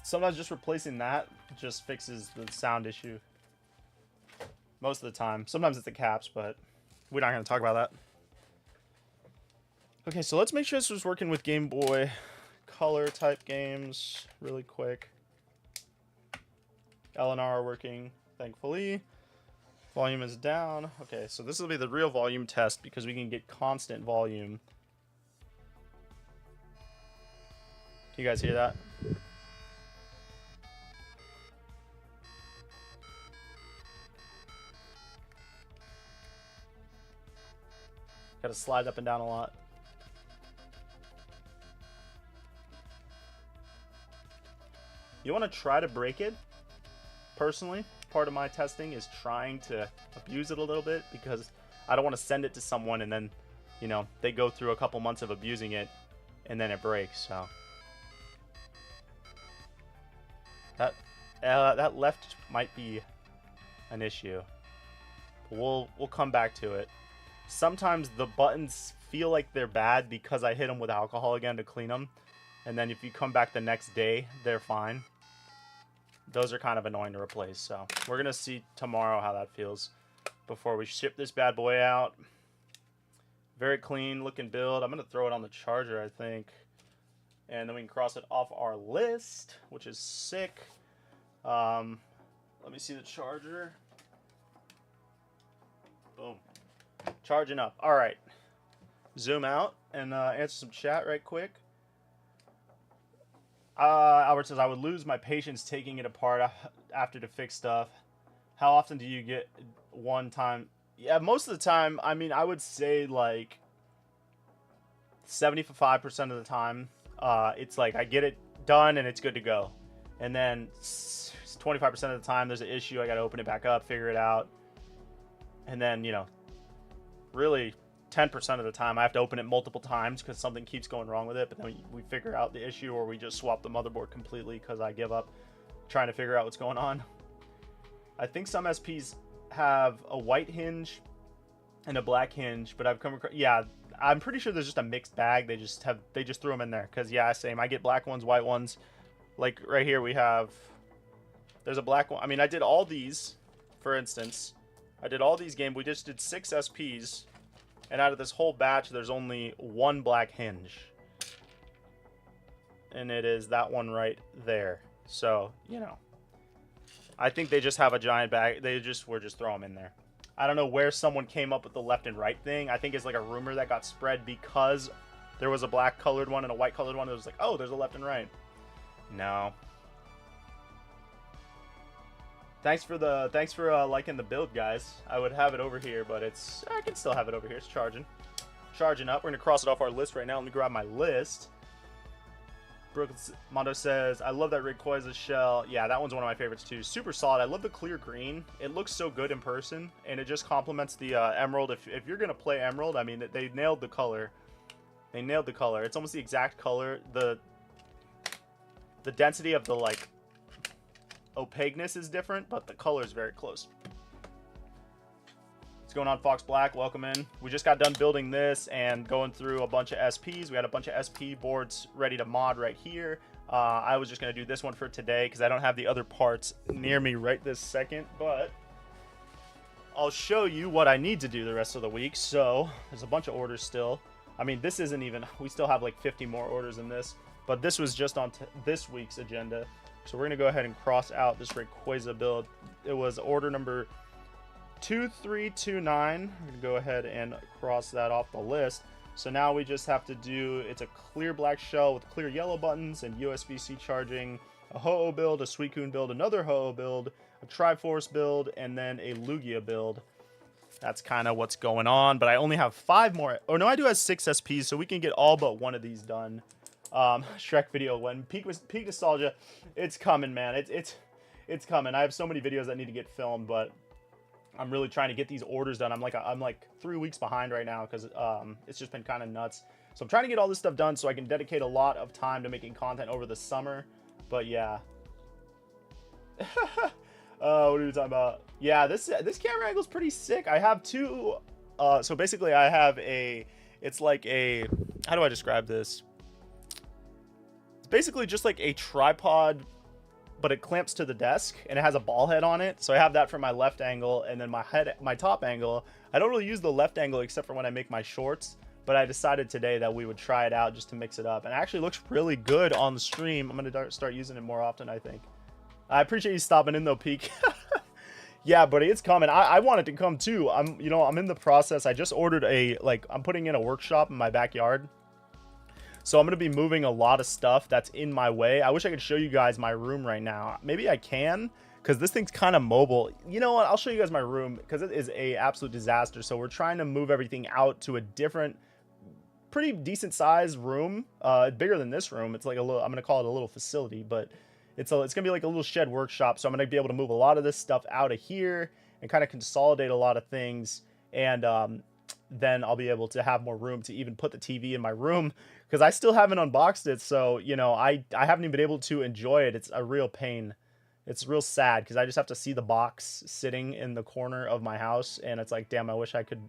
sometimes just replacing that just fixes the sound issue most of the time. Sometimes it's the caps, but we're not going to talk about that. Okay, so let's make sure this was working with Game Boy Color type games really quick. LNR are working, thankfully. Volume is down. Okay, so this will be the real volume test because we can get constant volume. Can you guys hear that? Got to slide up and down a lot. You want to try to break it? Personally, part of my testing is trying to abuse it a little bit because I don't want to send it to someone and then, you know, they go through a couple months of abusing it and then it breaks. So that left might be an issue. We'll come back to it. Sometimes the buttons feel like they're bad because I hit them with alcohol again to clean them, and then if you come back the next day, they're fine. Those are kind of annoying to replace, so we're gonna see tomorrow how that feels. before we ship this bad boy out. Very clean looking build. I'm going to throw it on the charger, I think. And then we can cross it off our list, which is sick. Let me see the charger. Boom. Charging up. All right. Zoom out and answer some chat right quick. Albert says, I would lose my patience taking it apart after to fix stuff. How often do you get one time? Yeah, most of the time, I mean, I would say like 75% of the time, it's like I get it done and it's good to go. And then 25% of the time, there's an issue. I got to open it back up, figure it out. And then, you know, really 10% of the time, I have to open it multiple times because something keeps going wrong with it. But then we figure out the issue, or we just swap the motherboard completely because I give up trying to figure out what's going on. I think some SPs have a white hinge and a black hinge, but I've come across, yeah, I'm pretty sure there's just a mixed bag. They just threw them in there because, yeah, same. I get black ones, white ones. Like right here we have, there's a black one. I mean, I did all these, for instance. I did all these games. We just did 6 SPs, and out of this whole batch, there's only one black hinge. And it is that one right there. So, you know, I think they just have a giant bag. We're just throwing them in there. I don't know where someone came up with the left and right thing. I think it's like a rumor that got spread because there was a black colored one and a white colored one. It was like, oh, there's a left and right. No. Thanks for liking the build, guys. I would have it over here, but I can still have it over here. It's charging up. We're gonna cross it off our list right now. Let me grab my list. Mondo says, I love that Rayquaza shell. Yeah, that one's one of my favorites too. Super solid. I love the clear green. It looks so good in person, and it just complements the emerald. If you're gonna play emerald, I mean, they nailed the color. They nailed the color. It's almost the exact color. The density of the like opaqueness is different, but the color is very close. What's going on, Fox Black? Welcome in. We just got done building this and going through a bunch of SPs. We had a bunch of SP boards ready to mod right here. I was just going to do this one for today because I don't have the other parts near me right this second, but I'll show you what I need to do the rest of the week. So there's a bunch of orders still. I mean, this isn't even, we still have like 50 more orders in this, but this was just on this week's agenda. So we're going to go ahead and cross out this Rayquaza build. It was order number 2329. We're going to go ahead and cross that off the list. So now we just have to do, it's a clear black shell with clear yellow buttons and USB-C charging, a Ho-Oh build, a Suicune build, another Ho-Oh build, a Triforce build, and then a Lugia build. That's kind of what's going on, but I only have 5 more. Oh no, I do have 6 SPs, so we can get all but one of these done. Shrek video when peak nostalgia, it's coming, man. It's coming. I have so many videos that need to get filmed, but I'm really trying to get these orders done. I'm like 3 weeks behind right now because it's just been kind of nuts. So I'm trying to get all this stuff done so I can dedicate a lot of time to making content over the summer. But yeah. What are we talking about? Yeah, this camera angle is pretty sick. I have 2. So basically, I have it's like a, how do I describe this? It's basically just like a tripod, but it clamps to the desk and it has a ball head on it. So I have that for my left angle, and then my top angle. I don't really use the left angle except for when I make my shorts, but I decided today that we would try it out just to mix it up. And it actually looks really good on the stream. I'm going to start using it more often, I think. I appreciate you stopping in though, Peak. Yeah, buddy, it's coming. I want it to come too. I'm in the process. I just ordered I'm putting in a workshop in my backyard. So I'm going to be moving a lot of stuff that's in my way. I wish I could show you guys my room right now. Maybe I can, because this thing's kind of mobile. You know what? I'll show you guys my room, because it is a absolute disaster. So we're trying to move everything out to a different, pretty decent sized room. Bigger than this room. It's like a little, I'm going to call it a little facility, but it's going to be like a little shed workshop. So I'm going to be able to move a lot of this stuff out of here and kind of consolidate a lot of things. And then I'll be able to have more room to even put the TV in my room, because I still haven't unboxed it. So, you know, I haven't even been able to enjoy it. It's a real pain. It's real sad because I just have to see the box sitting in the corner of my house. And it's like, damn, I wish I could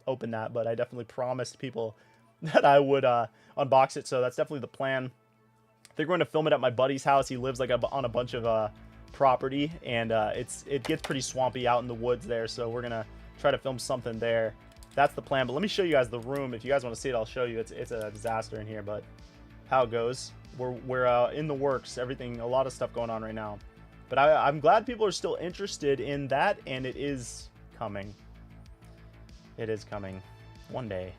open that. But I definitely promised people that I would unbox it. So that's definitely the plan. I think we're going to film it at my buddy's house. He lives like on a bunch of property. And it gets pretty swampy out in the woods there. So we're going to try to film something there. That's the plan. But let me show you guys the room. If you guys want to see it, I'll show you. It's a disaster in here, but how it goes. We're in the works. Everything, a lot of stuff going on right now. But I'm glad people are still interested in that, and it is coming. It is coming one day.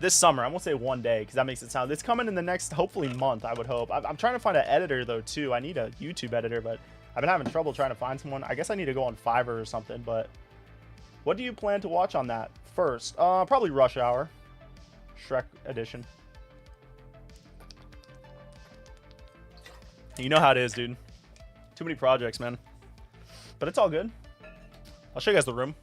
This summer. I won't say one day because that makes it sound... It's coming in the next, hopefully, month, I would hope. I'm trying to find an editor, though, too. I need a YouTube editor, but I've been having trouble trying to find someone. I guess I need to go on Fiverr or something, but... What do you plan to watch on that first? Probably Rush Hour. Shrek Edition. You know how it is, dude. Too many projects, man. But it's all good. I'll show you guys the room.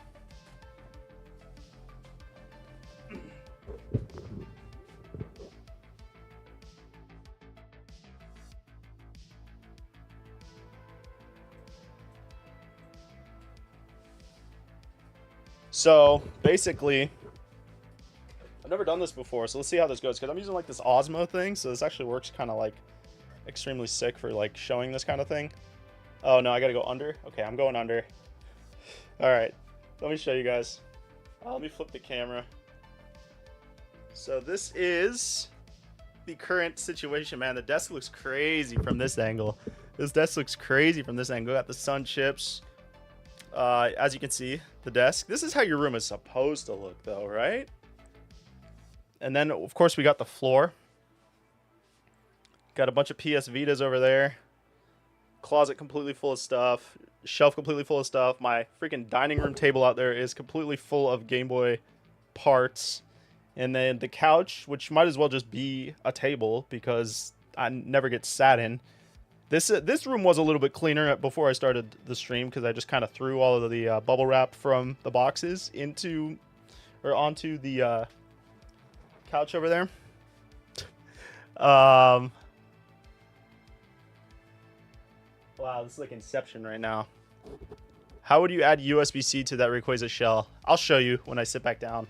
So basically, I've never done this before, so let's see how this goes, because I'm using like this Osmo thing, so this actually works kind of like extremely sick for like showing this kind of thing. Oh no, I gotta go under. Okay, I'm going under. All right, let me show you guys. Let me flip the camera. So this is the current situation, man. The desk looks crazy from this angle. This desk looks crazy from this angle. Got the sun chips. As you can see, the desk. This is how your room is supposed to look, though, right? And then, of course, we got the floor. Got a bunch of PS Vitas over there. Closet completely full of stuff. Shelf completely full of stuff. My freaking dining room table out there is completely full of Game Boy parts. And then the couch, which might as well just be a table because I never get sat in. This room was a little bit cleaner before I started the stream because I just kind of threw all of the bubble wrap from the boxes onto the couch over there. Wow, this is like Inception right now. How would you add USB-C to that Rayquaza shell? I'll show you when I sit back down.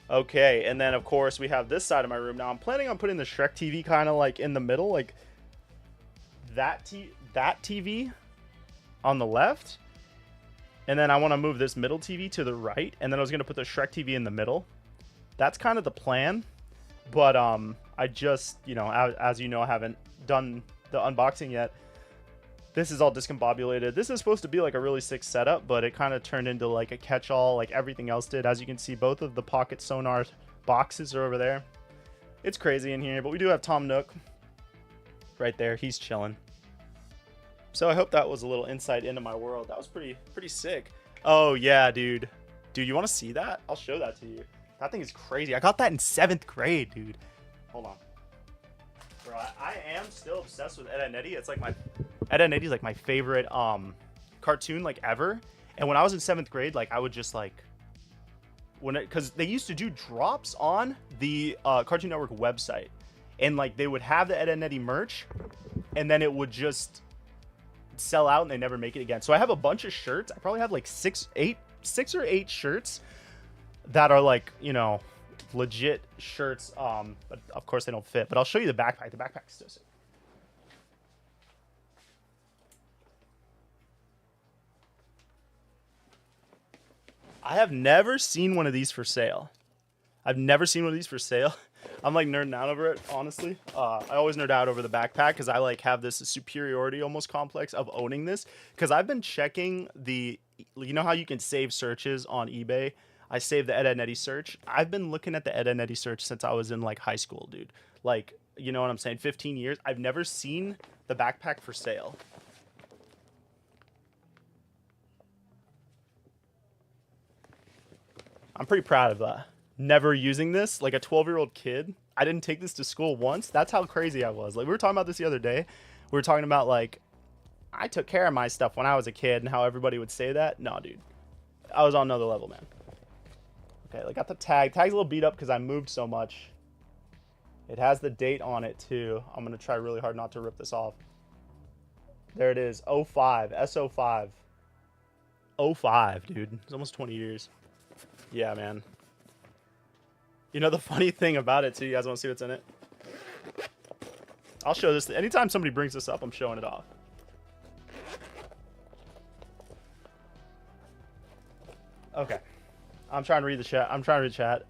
Okay, and then of course we have this side of my room. Now I'm planning on putting the Shrek TV kind of like in the middle, like that TV on the left, and then I want to move this middle TV to the right, and then I was going to put the Shrek TV in the middle. That's kind of the plan, but I just, you know, as you know, I haven't done the unboxing yet. This is all discombobulated. This is supposed to be like a really sick setup, but it kind of turned into like a catch-all like everything else did. As you can see, both of the pocket sonar boxes are over there. It's crazy in here, but we do have Tom Nook right there. He's chilling. So I hope that was a little insight into my world. That was pretty sick. Oh yeah, dude. Dude, you want to see that? I'll show that to you. That thing is crazy. I got that in 7th grade, dude. Hold on. Bro, I am still obsessed with Eddy and Eddy. It's like Eddy and Eddy is like my favorite cartoon like ever. And when I was in 7th grade, like I would just like because they used to do drops on the Cartoon Network website, and like they would have the Eddy and Eddy merch, and then it would just sell out and they never make it again. So I have a bunch of shirts. I probably have like 6 or 8 shirts that are like, you know, legit shirts. But of course they don't fit. But I'll show you the backpack. The backpack's so sick. I have never seen one of these for sale. I've never seen one of these for sale. I'm like nerding out over it, honestly. I always nerd out over the backpack because I like have this superiority almost complex of owning this. Because I've been checking the, you know how you can save searches on eBay? I saved the Eddy and Eddy search. I've been looking at the Eddy and Eddy search since I was in like high school, dude. Like, you know what I'm saying? 15 years. I've never seen the backpack for sale. I'm pretty proud of that. Never using this, like a 12-year-old kid. I didn't take this to school once. That's how crazy I was. Like, we were talking about this the other day. We were talking about, like, I took care of my stuff when I was a kid and how everybody would say that. No, dude. I was on another level, man. Okay, I got the tag. Tag's a little beat up because I moved so much. It has the date on it, too. I'm going to try really hard not to rip this off. There it is. 05. S05. 05, dude. It's almost 20 years. Yeah, man. You know the funny thing about it, too? You guys want to see what's in it? I'll show this. Anytime somebody brings this up, I'm showing it off. Okay. I'm trying to read the chat. I'm trying to read chat.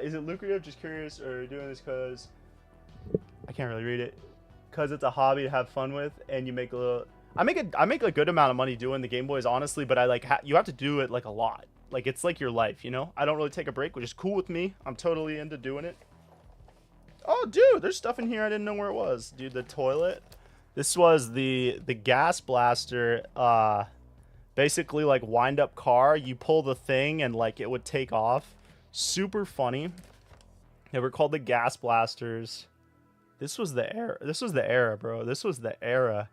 Is it lucrative? Just curious, or doing this because I can't really read it. Because it's a hobby to have fun with, and you make a little. I make a good amount of money doing the Game Boys, honestly, but I like you have to do it like a lot. Like it's like your life, you know. I don't really take a break, which is cool with me. I'm totally into doing it. Oh, dude, there's stuff in here I didn't know where it was. Dude, the toilet. This was the gas blaster. Basically like wind up car. You pull the thing and like it would take off. Super funny. They were called the gas blasters. This was the era. This was the era, bro. This was the era.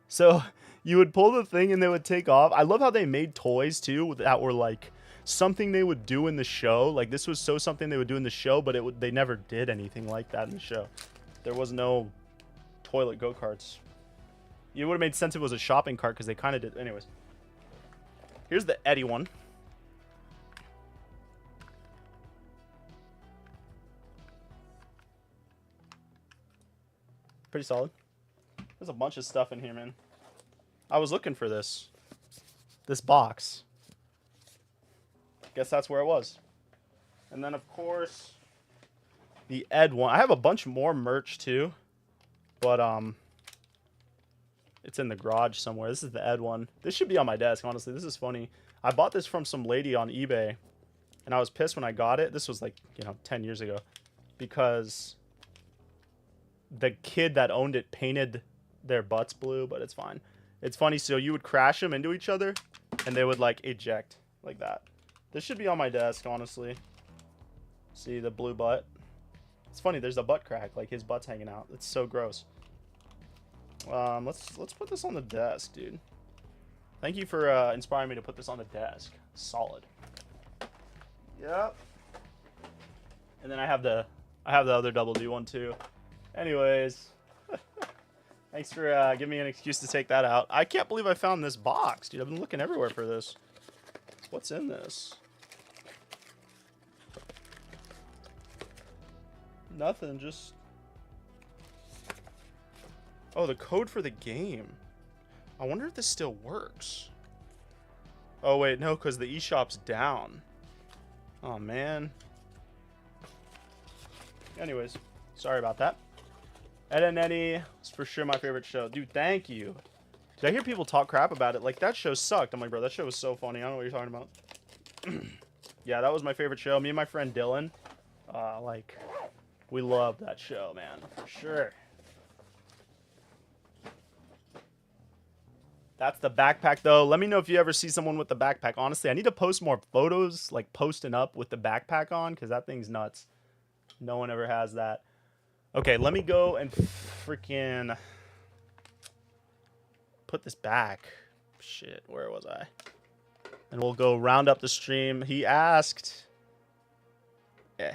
So you would pull the thing and they would take off. I love how they made toys too that were like something they would do in the show. Like this was so something they would do in the show, but they never did anything like that in the show. There was no toilet go-karts. It would have made sense if it was a shopping cart because they kind of did. Anyways. Here's the Eddy one. Pretty solid. There's a bunch of stuff in here, man. I was looking for this box. Guess that's where it was. And then, of course, the Ed one. I have a bunch more merch, too. But, it's in the garage somewhere. This is the Ed one. This should be on my desk, honestly. This is funny. I bought this from some lady on eBay. And I was pissed when I got it. This was like, 10 years ago. Because the kid that owned it painted their butts blue, but it's fine. It's funny. So you would crash them into each other. And they would like eject like that. This should be on my desk, honestly. See the blue butt? It's funny. There's a butt crack. Like his butt's hanging out. It's so gross. Let's put this on the desk, dude. Thank you for inspiring me to put this on the desk. Solid. Yep. And then I have the other double D one too. Anyways, thanks for giving me an excuse to take that out. I can't believe I found this box, dude. I've been looking everywhere for this. What's in this? Nothing, just... Oh, the code for the game. I wonder if this still works. Oh, wait, no, because the eShop's down. Oh, man. Anyways, sorry about that. Ed and Eddy is for sure my favorite show. Dude, thank you. Did I hear people talk crap about it? Like, that show sucked. I'm like, bro, that show was so funny. I don't know what you're talking about. Yeah, that was my favorite show. Me and my friend Dylan, like, we loved that show, man. For sure. That's the backpack, though. Let me know if you ever see someone with the backpack. Honestly, I need to post more photos, like posting up with the backpack on, because that thing's nuts. No one ever has that. Okay, let me go and freaking put this back. Shit, where was I? And we'll go round up the stream. He asked... He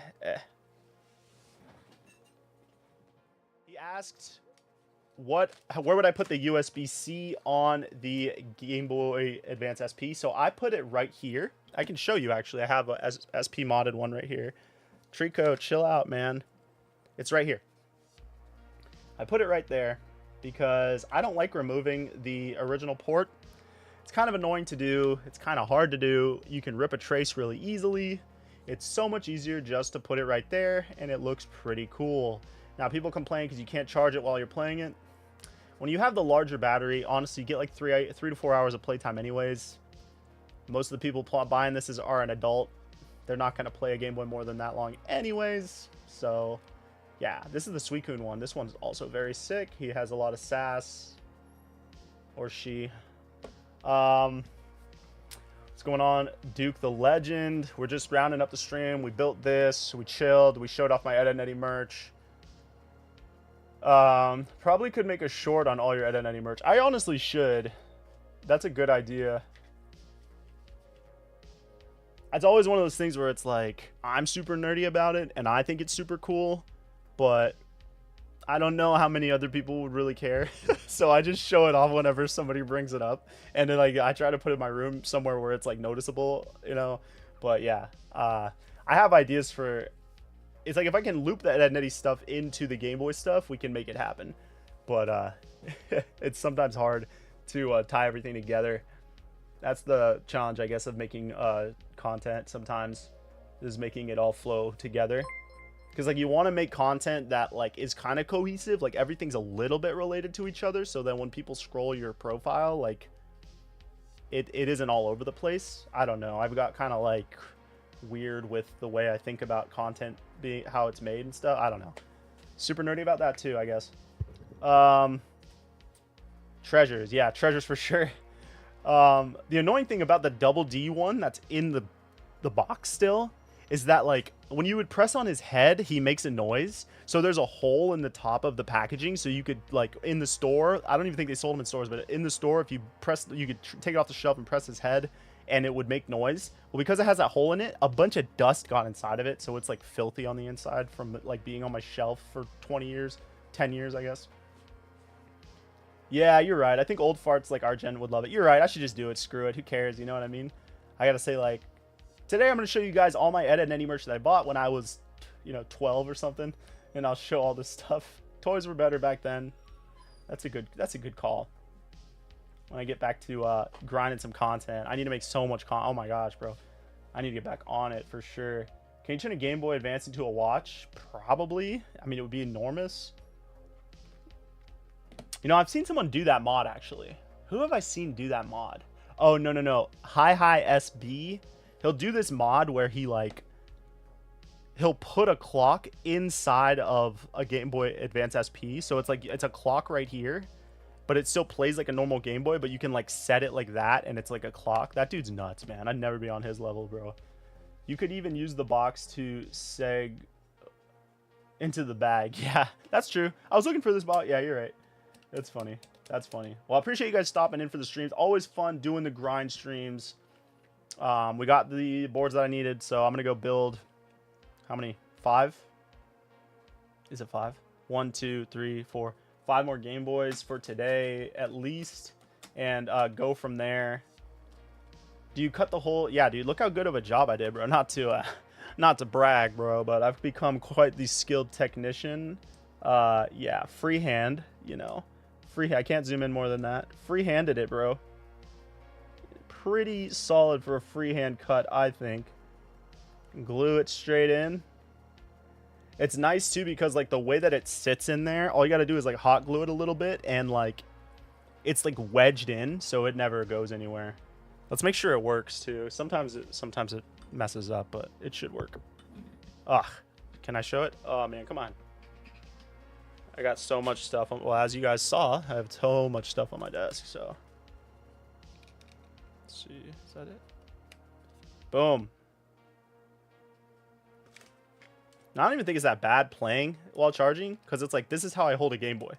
asked... where would I put the USB-C on the Game Boy Advance SP? So I put it right here. I can show you, actually. I have a SP modded one right here. Trico, chill out, man. It's right here. I put it right there because I don't like removing the original port. It's kind of annoying to do. It's kind of hard to do. You can rip a trace really easily. It's so much easier just to put it right there, and it looks pretty cool. Now, people complain because you can't charge it while you're playing it. When you have the larger battery, honestly, you get like 3 to 4 hours of playtime anyways. Most of the people buying this are an adult. They're not going to play a Game Boy more than that long anyways. So, yeah, this is the Suicune one. This one's also very sick. He has a lot of sass. Or she. What's going on? Duke the Legend. We're just rounding up the stream. We built this. We chilled. We showed off my Ed and Eddy merch. Probably could make a short on all your Ed and Eddy merch. I honestly should. That's a good idea. It's always one of those things where it's like, I'm super nerdy about it, and I think it's super cool, but I don't know how many other people would really care. So I just show it off whenever somebody brings it up. And then like I try to put it in my room somewhere where it's like noticeable, you know. But yeah, I have ideas for... It's like if I can loop that Ed and Eddy stuff into the Game Boy stuff, we can make it happen. But it's sometimes hard to tie everything together. That's the challenge, I guess, of making content sometimes, is making it all flow together. Because like you want to make content that like is kind of cohesive, like everything's a little bit related to each other, so that when people scroll your profile, like it isn't all over the place. I don't know. I've got kind of like weird with the way I think about content being how it's made and stuff. I don't know. Super nerdy about that too, I guess. Treasures, yeah, treasures for sure. The annoying thing about the double D one that's in the box still is that like when you would press on his head, he makes a noise. So there's a hole in the top of the packaging, so you could like in the store, I don't even think they sold them in stores, but in the store, if you press, you could take it off the shelf and press his head and it would make noise. Well, because it has that hole in it, a bunch of dust got inside of it, so it's like filthy on the inside from like being on my shelf for 20 years, 10 years, I guess. Yeah, you're right. I think old farts like our gen would love it. You're right. I should just do it. Screw it. Who cares? You know what I mean? I gotta say, like, today I'm gonna show you guys all my Eddy and Eddy merch that I bought when I was, you know, 12 or something, and I'll show all this stuff. Toys were better back then. That's a good call. When I get back to grinding some content, I need to make so much content. Oh my gosh, bro, I need to get back on it for sure. Can you turn a Game Boy Advance into a watch? Probably. I mean, it would be enormous. You know, I've seen someone do that mod, actually. Who have I seen do that mod? Oh, no. Hi SB. He'll do this mod where he, like, he'll put a clock inside of a Game Boy Advance SP. So it's like, it's a clock right here, but it still plays like a normal Game Boy, but you can, like, set it like that, and it's like a clock. That dude's nuts, man. I'd never be on his level, bro. You could even use the box to seg into the bag. Yeah, that's true. I was looking for this box. Yeah, you're right. That's funny. That's funny. Well, I appreciate you guys stopping in for the streams. Always fun doing the grind streams. We got the boards that I needed, so I'm going to go build. How many? 5? Is it 5? 1, 2, 3, 4. 5 more Game Boys for today, at least. And go from there. Do you cut the whole... Yeah, dude, look how good of a job I did, bro. Not to brag, bro, but I've become quite the skilled technician. Yeah, freehand, you know. I can't zoom in more than that. Free-handed it, bro. Pretty solid for a freehand cut, I think. Glue it straight in. It's nice, too, because, like, the way that it sits in there, all you got to do is, like, hot glue it a little bit, and, like, it's, like, wedged in, so it never goes anywhere. Let's make sure it works, too. Sometimes it messes up, but it should work. Ugh. Can I show it? Oh, man, come on. I got so much stuff. Well, as you guys saw, I have so much stuff on my desk, so. Let's see. Is that it? Boom. Now, I don't even think it's that bad playing while charging, because it's like, this is how I hold a Game Boy.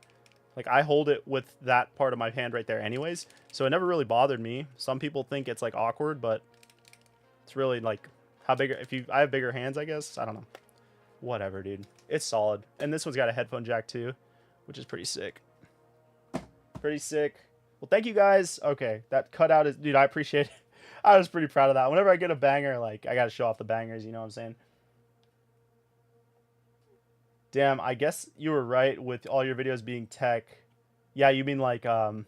Like, I hold it with that part of my hand right there anyways, so it never really bothered me. Some people think it's, like, awkward, but it's really, like, how big... I have bigger hands, I guess? I don't know. Whatever, dude. It's solid. And this one's got a headphone jack too, which is pretty sick. Pretty sick. Well, thank you guys. Okay, that cutout is... Dude, I appreciate it. I was pretty proud of that. Whenever I get a banger, like, I gotta show off the bangers, you know what I'm saying? Damn, I guess you were right with all your videos being tech. Yeah, you mean like, some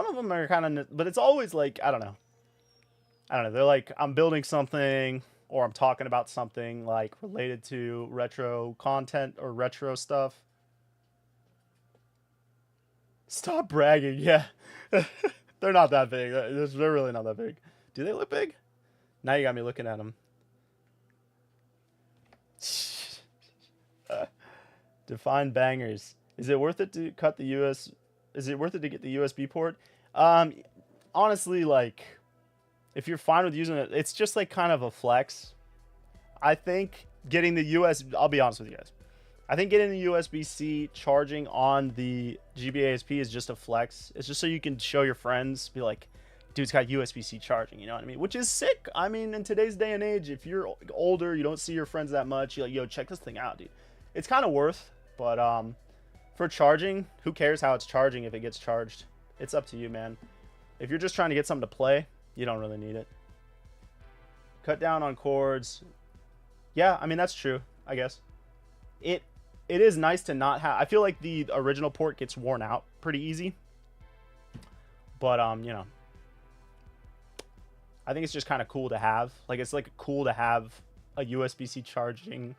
of them are kind of... But it's always like, I don't know. They're like, I'm building something... Or I'm talking about something like related to retro content or retro stuff. Stop bragging. Yeah. They're not that big. They're really not that big. Do they look big? Now you got me looking at them. Define bangers. Is it worth it to cut the US? Is it worth it to get the USB port? Honestly, like... If you're fine with using it, it's just like kind of a flex. I think getting the I'll be honest with you guys. I think getting the USB-C charging on the GBASP is just a flex. It's just so you can show your friends, be like, dude's got USB-C charging, you know what I mean? Which is sick. I mean, in today's day and age, if you're older, you don't see your friends that much, you're like, yo, check this thing out, dude. It's kind of worth, but for charging, who cares how it's charging if it gets charged? It's up to you, man. If you're just trying to get something to play, you don't really need it. Cut down on cords. Yeah, I mean, that's true, I guess. It is nice to not have... I feel like the original port gets worn out pretty easy. But you know, I think it's just kind of cool to have. Like, it's like cool to have a USB-C charging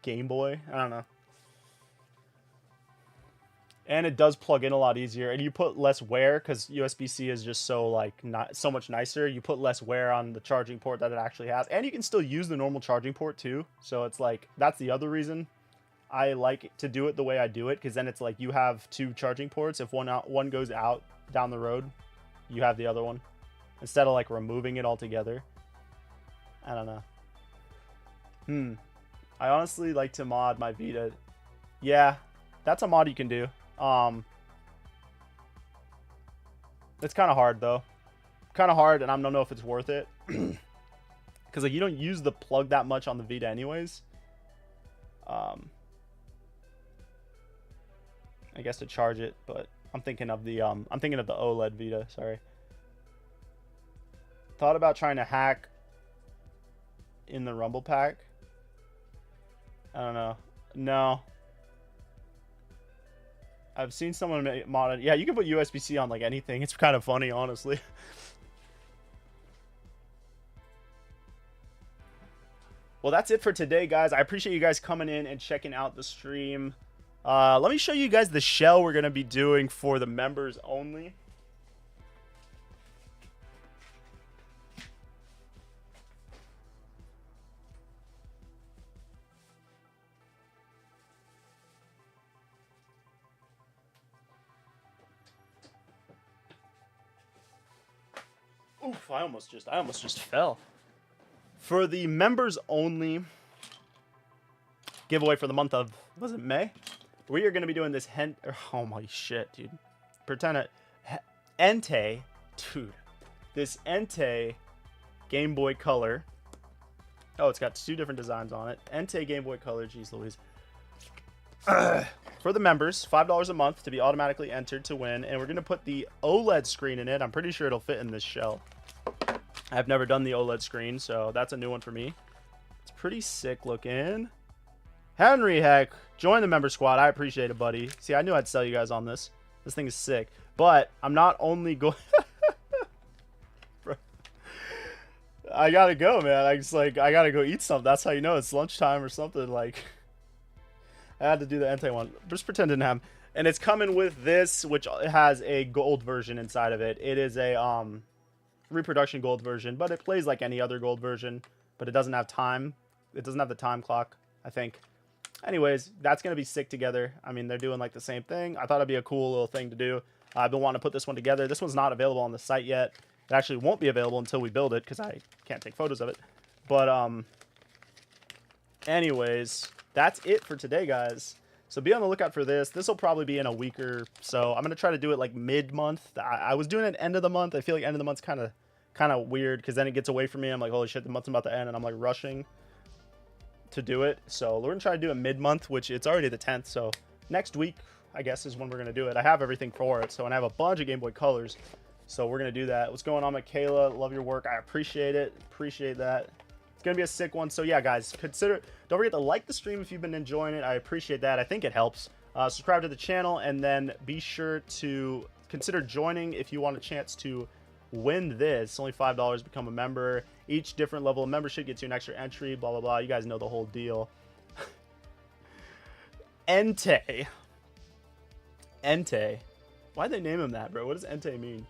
Game Boy. I don't know. And it does plug in a lot easier, and you put less wear because USB-C is just so like not so much nicer. You put less wear on the charging port that it actually has, and you can still use the normal charging port too. So it's like, that's the other reason I like to do it the way I do it, because then it's like you have two charging ports. If one goes out down the road, you have the other one instead of like removing it altogether. I don't know. I honestly like to mod my Vita. Yeah, that's a mod you can do. It's kind of hard though. Kind of hard, and I don't know if it's worth it. Because like, you don't use the plug that much on the Vita anyways. I guess to charge it, but I'm thinking of the OLED Vita, sorry. Thought about trying to hack in the Rumble pack. I don't know. No. I've seen someone mod it. Yeah, you can put USB-C on like anything. It's kind of funny, honestly. Well, that's it for today, guys. I appreciate you guys coming in and checking out the stream. Let me show you guys the shell we're going to be doing for the members only. Oof, I almost just fell. For the members only giveaway for the month of, was it May? We are going to be doing this oh my shit, dude. Pretend it. Entei, dude. This Entei Game Boy Color. Oh, it's got two different designs on it. Entei Game Boy Color, jeez Louise. For the members, $5 a month to be automatically entered to win, and we're going to put the OLED screen in it. I'm pretty sure it'll fit in this shell. I've never done the OLED screen, so that's a new one for me. It's pretty sick looking. Henry, heck, join the member squad. I appreciate it, buddy. See, I knew I'd sell you guys on this. This thing is sick. But I'm not only going... I gotta go, man. I gotta go eat something. That's how you know it's lunchtime or something. Like, I had to do the Entei one. Just pretend it didn't have. And it's coming with this, which has a gold version inside of it. It is a reproduction gold version, but it plays like any other gold version, but it doesn't have time. It doesn't have the time clock, I think. Anyways, that's gonna be sick together. I mean, they're doing like the same thing. I thought it'd be a cool little thing to do. I've been wanting to put this one together. This one's not available on the site yet. It actually won't be available until we build it because I can't take photos of it. But anyways, that's it for today, guys. So be on the lookout for this. This will probably be in a week or so. I'm gonna try to do it like mid-month. I was doing it end of the month. I feel like end of the month's kind of weird because then it gets away from me. I'm like, holy shit, the month's about to end, and I'm like rushing to do it. So we're gonna try to do it mid-month, which it's already the 10th. So next week, I guess, is when we're gonna do it. I have everything for it. So, and I have a bunch of Game Boy Colors. So we're gonna do that. What's going on, Michaela? Love your work. I appreciate it. Appreciate that. It's gonna be a sick one. So yeah, guys, don't forget to like the stream if you've been enjoying it. I appreciate that. I think it helps. Subscribe to the channel, and then be sure to consider joining if you want a chance to win this. It's only $5 to become a member. Each different level of membership gets you an extra entry, blah blah blah. You guys know the whole deal. Entei. Why'd they name him that, bro? What does Entei mean?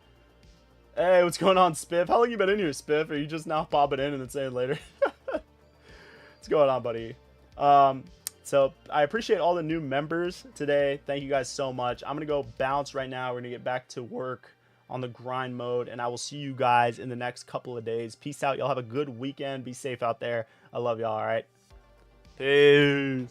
Hey, what's going on, Spiff? How long you been in here, Spiff? Are you just now popping in and then saying later? What's going on, buddy? So I appreciate all the new members today. Thank you guys so much. I'm gonna go bounce right now. We're gonna get back to work on the grind mode, and I will see you guys in the next couple of days. Peace out. Y'all have a good weekend. Be safe out there. I love y'all. All right. Peace.